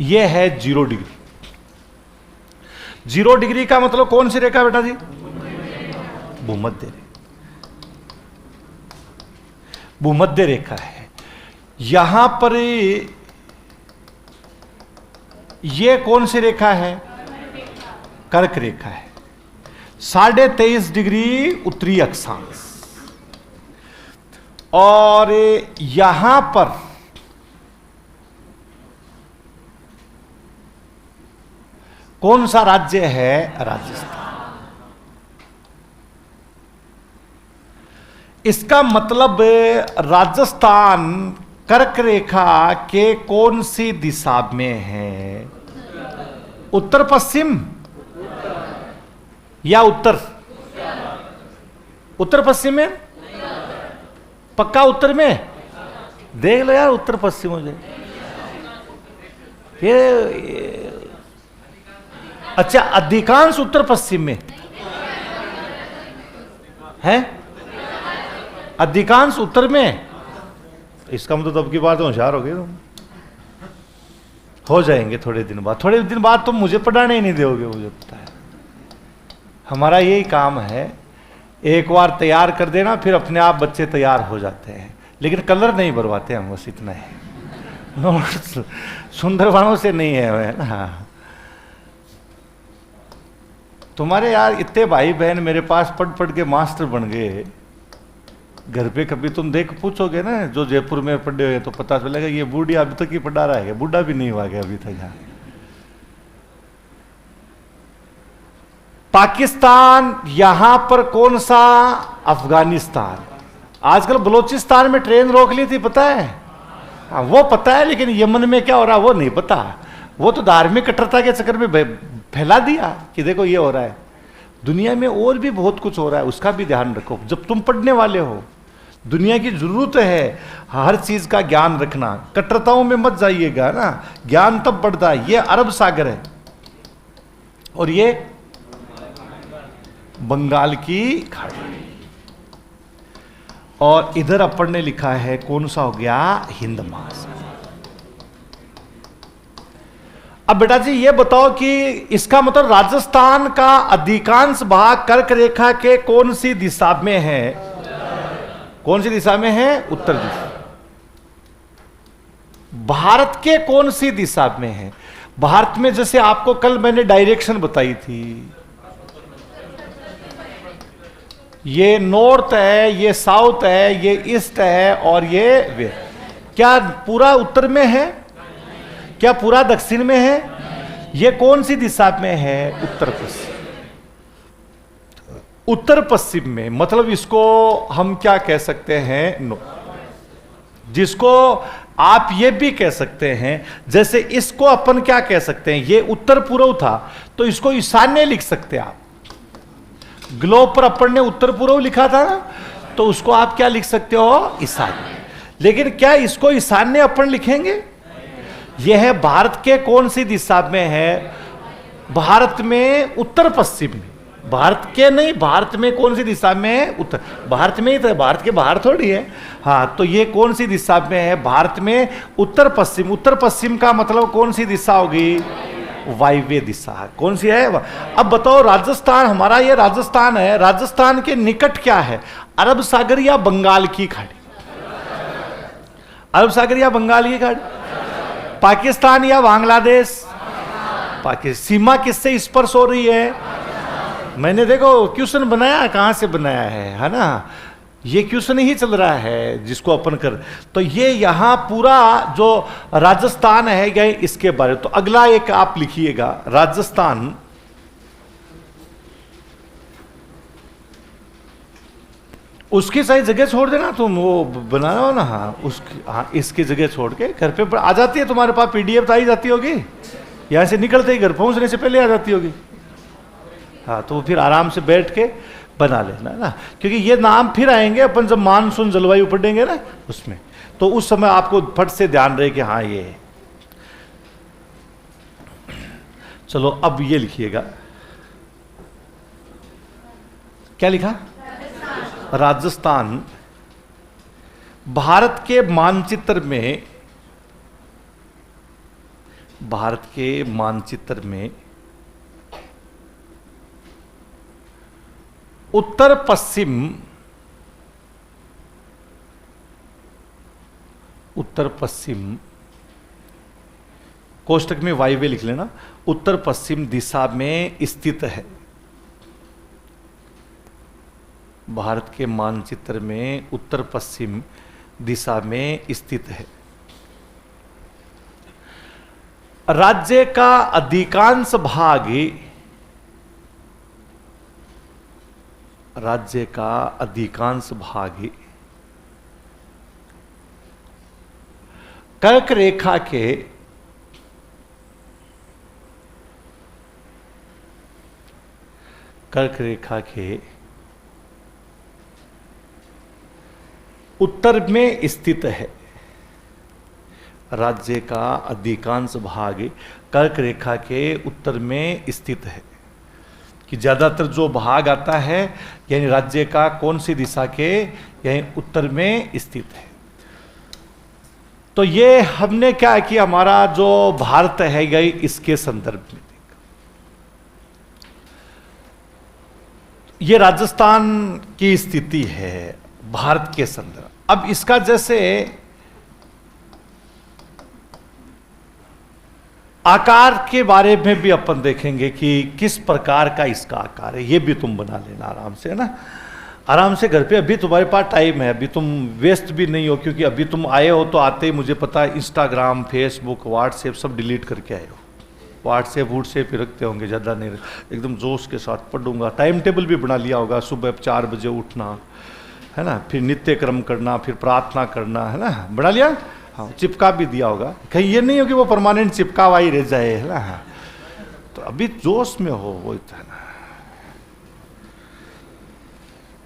यह है 0 डिग्री। 0 डिग्री का मतलब कौन सी रेखा बेटा जी? भूमध्य रेखा। भूमध्य रेखा है। यहां पर यह कौन सी रेखा है? कर्क रेखा है। 23.5 डिग्री उत्तरी अक्षांश। और यहां पर कौन सा राज्य है? राजस्थान। इसका मतलब राजस्थान कर्क रेखा के कौन सी दिशा में है? उत्तर पश्चिम या उत्तर? उत्तर पश्चिम में? पक्का उत्तर में? देख लो यार, उत्तर पश्चिम हो जाए ये। अच्छा, अधिकांश उत्तर पश्चिम में है? अधिकांश उत्तर में? इसका मतलब अब की बात होशियार हो गए तुम। हो जाएंगे थोड़े दिन बाद। थोड़े दिन बाद तुम मुझे पढ़ाने ही नहीं दोगे, मुझे पता है। हमारा यही काम है, एक बार तैयार कर देना, फिर अपने आप बच्चे तैयार हो जाते हैं। लेकिन कलर नहीं भरवाते हम, बस इतना है। नोट्स सुंदरबाणों से नहीं है ना। तुम्हारे यार इतने भाई बहन मेरे पास पढ़ पढ़ के मास्टर बन गए। घर पे कभी तुम देख पूछोगे ना, जो जयपुर में पढ़े हुए, तो पता चलेगा ये बूढ़ी अभी तक ही पढ़ा रहा है, बूढ़ा भी नहीं हुआ गया अभी तक। यहाँ पाकिस्तान, यहां पर कौन सा? अफगानिस्तान। आजकल बलोचिस्तान में ट्रेन रोक ली थी, पता है? हाँ, वो पता है, लेकिन यमन में क्या हो रहा है वो नहीं पता। वो तो धार्मिक कट्टरता के चक्कर में फैला दिया कि देखो ये हो रहा है। दुनिया में और भी बहुत कुछ हो रहा है, उसका भी ध्यान रखो। जब तुम पढ़ने वाले हो, दुनिया की जरूरत है हर चीज का ज्ञान रखना। कट्टरताओं में मत जाइएगा ना, ज्ञान तब बढ़ता है। ये अरब सागर है और ये बंगाल की खाड़ी, और इधर अपन ने लिखा है कौन सा हो गया? हिंद महासागर। अब बेटा जी ये बताओ कि इसका मतलब राजस्थान का अधिकांश भाग कर्क रेखा के कौन सी दिशा में है? कौन सी दिशा में है? उत्तर दिशा। भारत के कौन सी दिशा में है? भारत में जैसे आपको कल मैंने डायरेक्शन बताई थी, ये नॉर्थ है, ये साउथ है, ये ईस्ट है और ये वेस्ट। क्या पूरा उत्तर में है? क्या पूरा दक्षिण में है? ये कौन सी दिशा में है? उत्तर पश्चिम। उत्तर पश्चिम में मतलब इसको हम क्या कह सकते हैं? जिसको आप ये भी कह सकते हैं, जैसे इसको अपन क्या कह सकते हैं? ये उत्तर पूर्व था, तो इसको ईशान्य लिख सकते हैं आप। ग्लोब पर अपन ने उत्तर पूर्व लिखा था ना, तो उसको आप क्या लिख सकते हो? ईशान्य। लेकिन क्या इसको ईशान्य अपन लिखेंगे? यह है भारत के कौन सी दिशा में है? भारत में उत्तर पश्चिम में। भारत के नहीं, भारत में कौन सी दिशा में है? उत्तर। भारत में ही तो, भारत के बाहर थोड़ी है। हाँ, तो ये कौन सी दिशा में है? भारत में उत्तर पश्चिम। उत्तर पश्चिम का मतलब कौन सी दिशा होगी? वायव्य दिशा। कौन सी है? अब बताओ, राजस्थान, हमारा ये राजस्थान है, राजस्थान के निकट क्या है? अरब सागर या बंगाल की खाड़ी? अरब सागर या बंगाल की खाड़ी? पाकिस्तान या बांग्लादेश? पाकिस्तान। सीमा किससे स्पर्श हो रही है? मैंने देखो क्वेश्चन बनाया, कहां से बनाया है ना, ये क्वेश्चन ही चल रहा है जिसको अपन कर। तो ये यहां पूरा जो राजस्थान है या इसके बारे। तो अगला एक आप लिखिएगा, राजस्थान उसकी सही जगह छोड़ देना तुम, वो बनाना हो ना, हाँ उसकी, हाँ इसकी जगह छोड़ के घर पे आ जाती है तुम्हारे पास, पीडीएफ तो आई जाती होगी, यहां से निकलते ही घर पहुंचने से पहले आ जाती होगी। हाँ तो फिर आराम से बैठ के बना लेना ना, क्योंकि ये नाम फिर आएंगे अपन जब मानसून जलवायु पढ़ेंगे ना उसमें, तो उस समय आपको फट से ध्यान रहे कि हाँ ये है। चलो अब ये लिखिएगा, क्या लिखा? राजस्थान भारत के मानचित्र में, भारत के मानचित्र में उत्तर पश्चिम, उत्तर पश्चिम कोष्टक में वायव्य लिख लेना, उत्तर पश्चिम दिशा में स्थित है। भारत के मानचित्र में उत्तर पश्चिम दिशा में स्थित है। राज्य का अधिकांश भाग, राज्य का अधिकांश भाग कर्क रेखा के उत्तर में स्थित है। राज्य का अधिकांश भाग कर्क रेखा के उत्तर में स्थित है, कि ज्यादातर जो भाग आता है यानी राज्य का कौन सी दिशा के, यानी उत्तर में स्थित है। तो ये हमने क्या किया, हमारा जो भारत है गई इसके संदर्भ में, ये राजस्थान की स्थिति है भारत के संदर्भ। अब इसका जैसे आकार के बारे में भी अपन देखेंगे कि किस प्रकार का इसका आकार है, ये भी तुम बना लेना आराम से, है ना, आराम से घर पे। अभी तुम्हारे पास टाइम है, अभी तुम व्यस्त भी नहीं हो, क्योंकि अभी तुम आए हो तो आते ही मुझे पता है इंस्टाग्राम, फेसबुक, व्हाट्सएप सब डिलीट करके आए हो। व्हाट्सएप ही रखते होंगे, ज़्यादा नहीं, एकदम जोश के साथ पढ़ूंगा। टाइम टेबल भी बना लिया होगा, सुबह 4 बजे उठना, है ना, फिर नित्य क्रम करना, फिर प्रार्थना करना, है ना, बना लिया। हाँ चिपका भी दिया होगा, कहीं ये नहीं हो कि वो परमानेंट चिपका हुआ ही रह जाए, है ना। हाँ तो अभी जोश में हो वो इतना ना।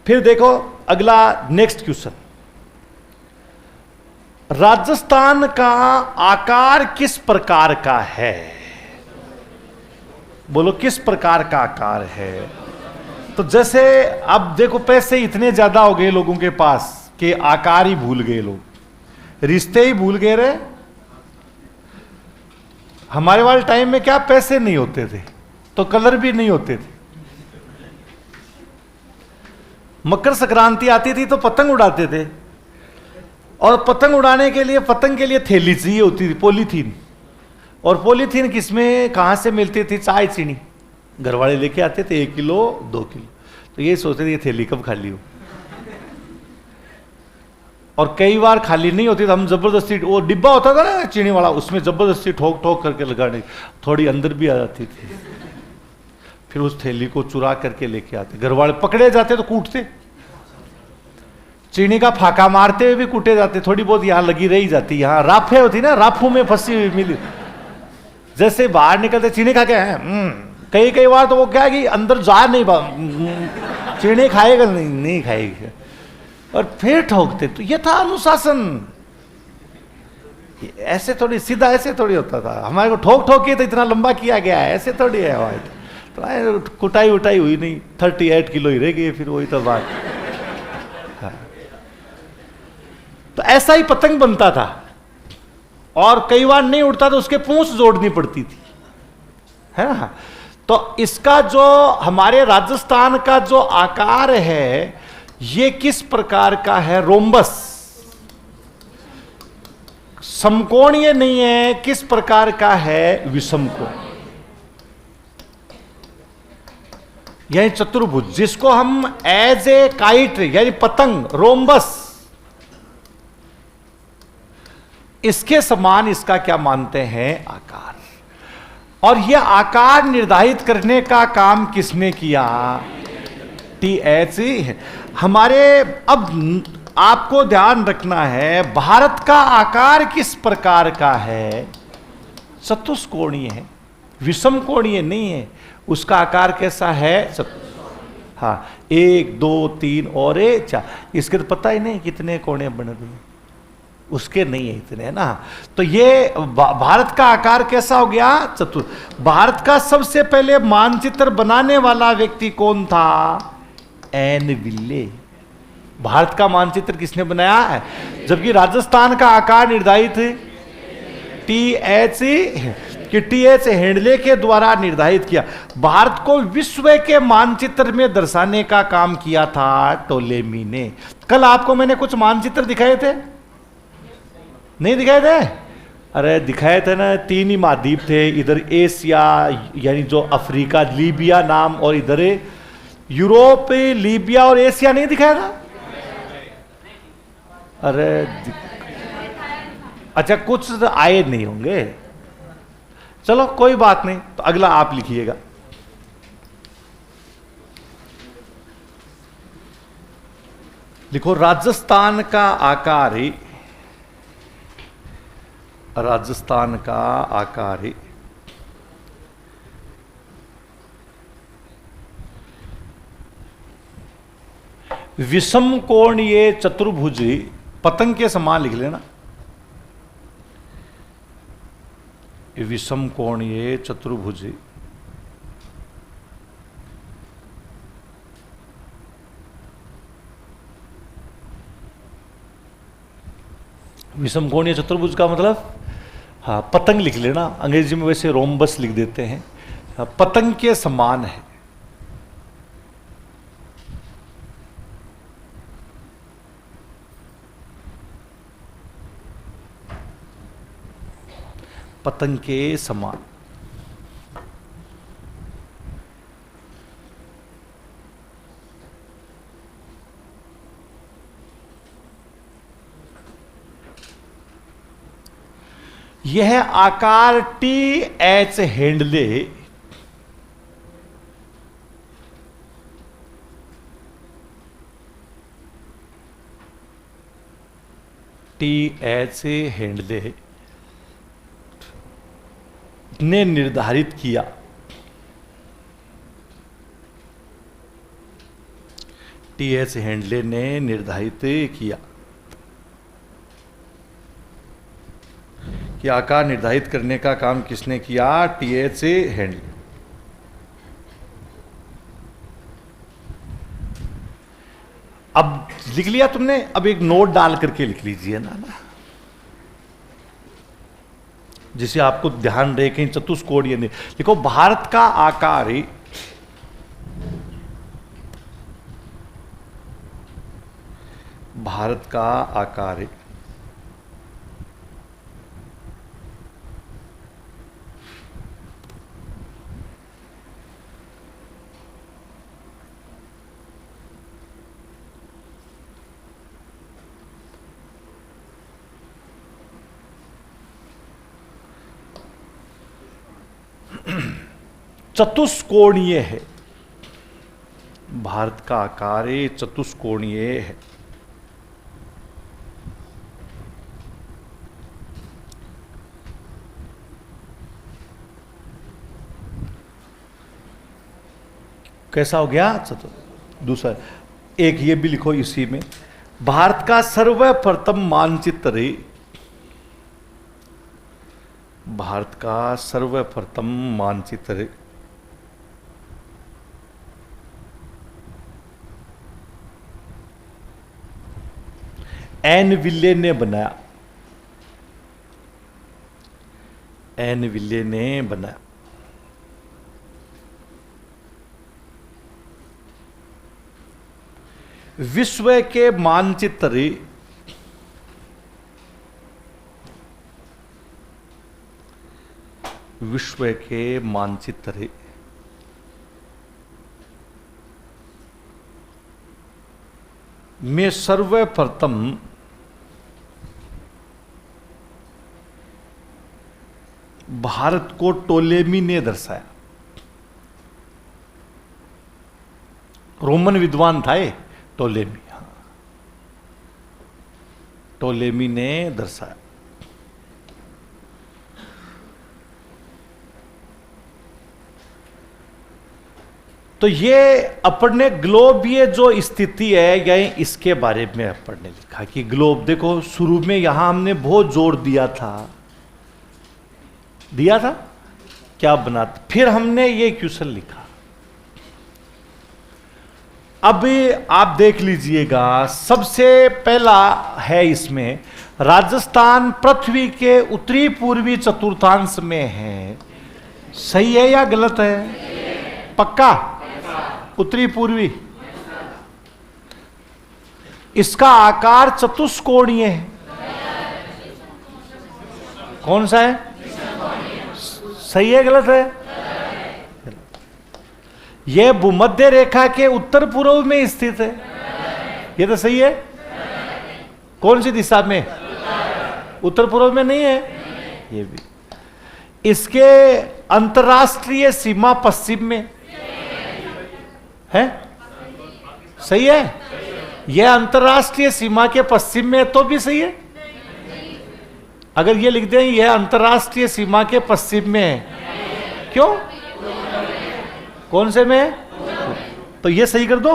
फिर देखो अगला नेक्स्ट क्वेश्चन, राजस्थान का आकार किस प्रकार का है? बोलो किस प्रकार का आकार है? तो जैसे अब देखो पैसे इतने ज्यादा हो गए लोगों के पास कि आकार ही भूल गए लोग, रिश्ते ही भूल गए रहे। हमारे वाले टाइम में क्या पैसे नहीं होते थे तो कलर भी नहीं होते थे। मकर संक्रांति आती थी तो पतंग उड़ाते थे, और पतंग उड़ाने के लिए, पतंग के लिए थैली चाहिए होती थी, पॉलीथीन। और पॉलीथीन किसमें कहां से मिलती थी? चाय चीनी घर वाले लेके आते थे, 1 किलो 2 किलो। तो ये सोचते थे ये थैली कब खाली हो। और कई बार खाली नहीं होती तो हम जबरदस्ती, वो डिब्बा होता था ना चीनी वाला, उसमें जबरदस्ती ठोक ठोक करके लगाने, थोड़ी अंदर भी आ जाती थी। फिर उस थैली को चुरा करके लेके आते, घर वाले पकड़े जाते तो कूटते, चीनी का फाका मारते हुए भी कूटे जाते। थोड़ी बहुत यहाँ लगी रही जाती, यहाँ राफे होती ना, राफों में फंसी हुई मिली, जैसे बाहर निकलते चीनी खा के कई कई बार तो वो क्या है कि अंदर जा नहीं चीनी खाएगा नहीं खाएगा, और फिर ठोकते। तो ये था अनुशासन, ऐसे थोड़ी सीधा ऐसे थोड़ी होता था। हमारे को ठोक ठोक के तो इतना लंबा किया गया है, ऐसे थोड़ी है। तो कुटाई उटाई हुई नहीं, 38 किलो ही रह गए फिर, वही तो बात। हाँ। तो ऐसा ही पतंग बनता था, और कई बार नहीं उड़ता तो उसके पूंछ जोड़नी पड़ती थी, है ना। तो इसका जो हमारे राजस्थान का जो आकार है ये किस प्रकार का है? रोम्बस, समकोणीय नहीं है, किस प्रकार का है? विषमकोण। यानी चतुर्भुज, जिसको हम एज ए काइट यानी पतंग, रोम्बस, इसके समान इसका क्या मानते हैं? आकार। और यह आकार निर्धारित करने का काम किसने किया? TH। हमारे अब आपको ध्यान रखना है, भारत का आकार किस प्रकार का है? चतुष्कोणीय है, विषम कोणीय नहीं है। उसका आकार कैसा है? हाँ, 1 2 3 और 4। इसके तो पता ही नहीं कितने कोणे बन रहे, उसके नहीं है इतने ना। तो ये भारत का आकार कैसा हो गया? चतुर। भारत का सबसे पहले मानचित्र बनाने वाला व्यक्ति कौन था? एन विले। भारत का मानचित्र किसने बनाया है? जबकि राजस्थान का आकार निर्धारित TH कि TH हेंडले के द्वारा निर्धारित किया। भारत को विश्व के मानचित्र में दर्शाने का काम किया था टोलेमी ने। कल आपको मैंने कुछ मानचित्र दिखाए थे, नहीं दिखाए थे? अरे दिखाए थे ना, 3 ही महाद्वीप थे। इधर एशिया यानी जो अफ्रीका, लीबिया नाम, और इधर यूरोप, लीबिया और एशिया, नहीं दिखाया था? अरे अच्छा, कुछ आए नहीं होंगे, चलो कोई बात नहीं। तो अगला आप लिखिएगा। लिखो राजस्थान का आकार है, राजस्थान का आकार है विषम कोणीय चतुर्भुज, पतंग के समान लिख लेना, विषम कोणीय चतुर्भुज विषम कोणीय चतुर्भुज का मतलब, हाँ पतंग लिख लेना। अंग्रेजी में वैसे रोम्बस लिख देते हैं। हाँ, पतंग के समान है। पतंग के समान। यह आकार TH हेंडले TH हेंडले ने निर्धारित किया। TH हेंडले ने निर्धारित किया कि आकार निर्धारित करने का काम किसने किया? TH हेंडले। अब लिख लिया तुमने? अब एक नोट डाल करके लिख लीजिए ना, जिसे आपको ध्यान रहे कहीं चतुष्कोणीय नहीं। देखो भारत का आकार है भारत का आकार है चतुष्कोणीय है। भारत का आकार चतुष्कोणीय है। कैसा हो गया? दूसरा एक ये भी लिखो इसी में, भारत का सर्वप्रथम मानचित्र, भारत का सर्वप्रथम मानचित्र एन विले ने बनाया। एन विले ने बनाया। विश्व के मानचित्र विश्व के मानचित्र में सर्वप्रथम भारत को टोलेमी ने दर्शाया। रोमन विद्वान था ये टोलेमी, हाँ, टोलेमी ने दर्शाया। तो ये अपने ग्लोब, ये जो स्थिति है, या इसके बारे में अपन ने लिखा कि ग्लोब देखो, शुरू में यहां हमने बहुत जोर दिया था क्या बनाता, फिर हमने ये क्वेश्चन लिखा। अब आप देख लीजिएगा, सबसे पहला है इसमें, राजस्थान पृथ्वी के उत्तरी पूर्वी चतुर्थांश में है। सही है या गलत है? पक्का? उत्तरी पूर्वी। इसका आकार चतुष्कोणीय है। कौन सा है? सही है गलत है? यह भूमध्य रेखा के उत्तर पूर्व में स्थित है। यह तो सही है। कौन सी दिशा में? उत्तर पूर्व में नहीं है। ये भी। इसके अंतरराष्ट्रीय सीमा पश्चिम में है। सही है। यह अंतरराष्ट्रीय सीमा के पश्चिम में तो भी सही है। अगर ये लिख दें यह अंतरराष्ट्रीय सीमा के पश्चिम में है, क्यों? कौन से में? तो ये सही कर दो,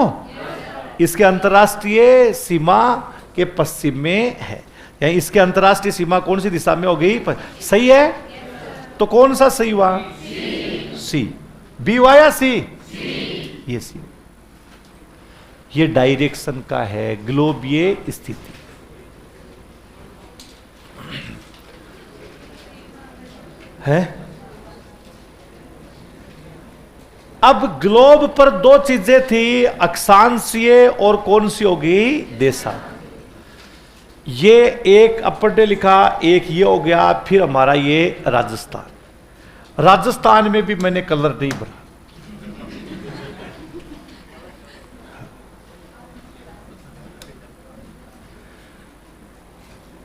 इसके अंतरराष्ट्रीय सीमा के पश्चिम में है। यानी इसके अंतरराष्ट्रीय सीमा कौन सी दिशा में हो गई? सही है। तो कौन सा सही हुआ? सी। बी हुआ या सी? ये सी। ये डायरेक्शन का है ग्लोब, ये स्थिति है। अब ग्लोब पर दो चीजें थी, अक्षांशीय और कौन सी होगी? देशांक। ये एक अपन ने लिखा, एक ये हो गया। फिर हमारा ये राजस्थान। राजस्थान में भी मैंने कलर नहीं भरा।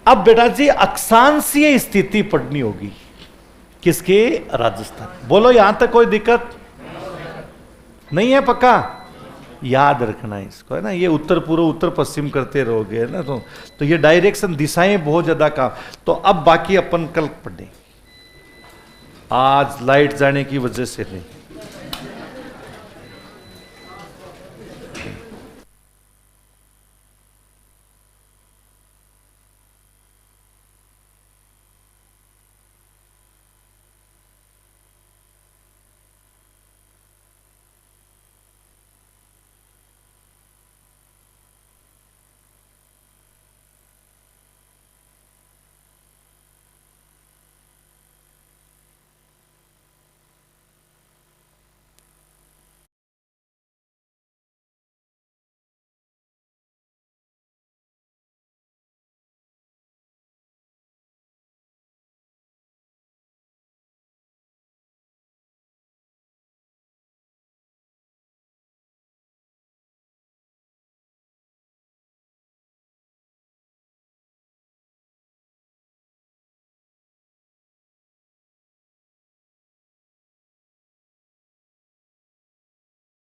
अब बेटा जी अक्षांशीय स्थिति पढ़नी होगी। किसके? राजस्थान। बोलो यहां तक कोई दिक्कत नहीं है? पक्का याद रखना इसको, है ना। ये उत्तर पूर्व उत्तर पश्चिम करते रहोगे ना, तो ये डायरेक्शन, दिशाएं बहुत ज्यादा काम। तो अब बाकी अपन कल पढ़ेंगे। आज लाइट जाने की वजह से नहीं।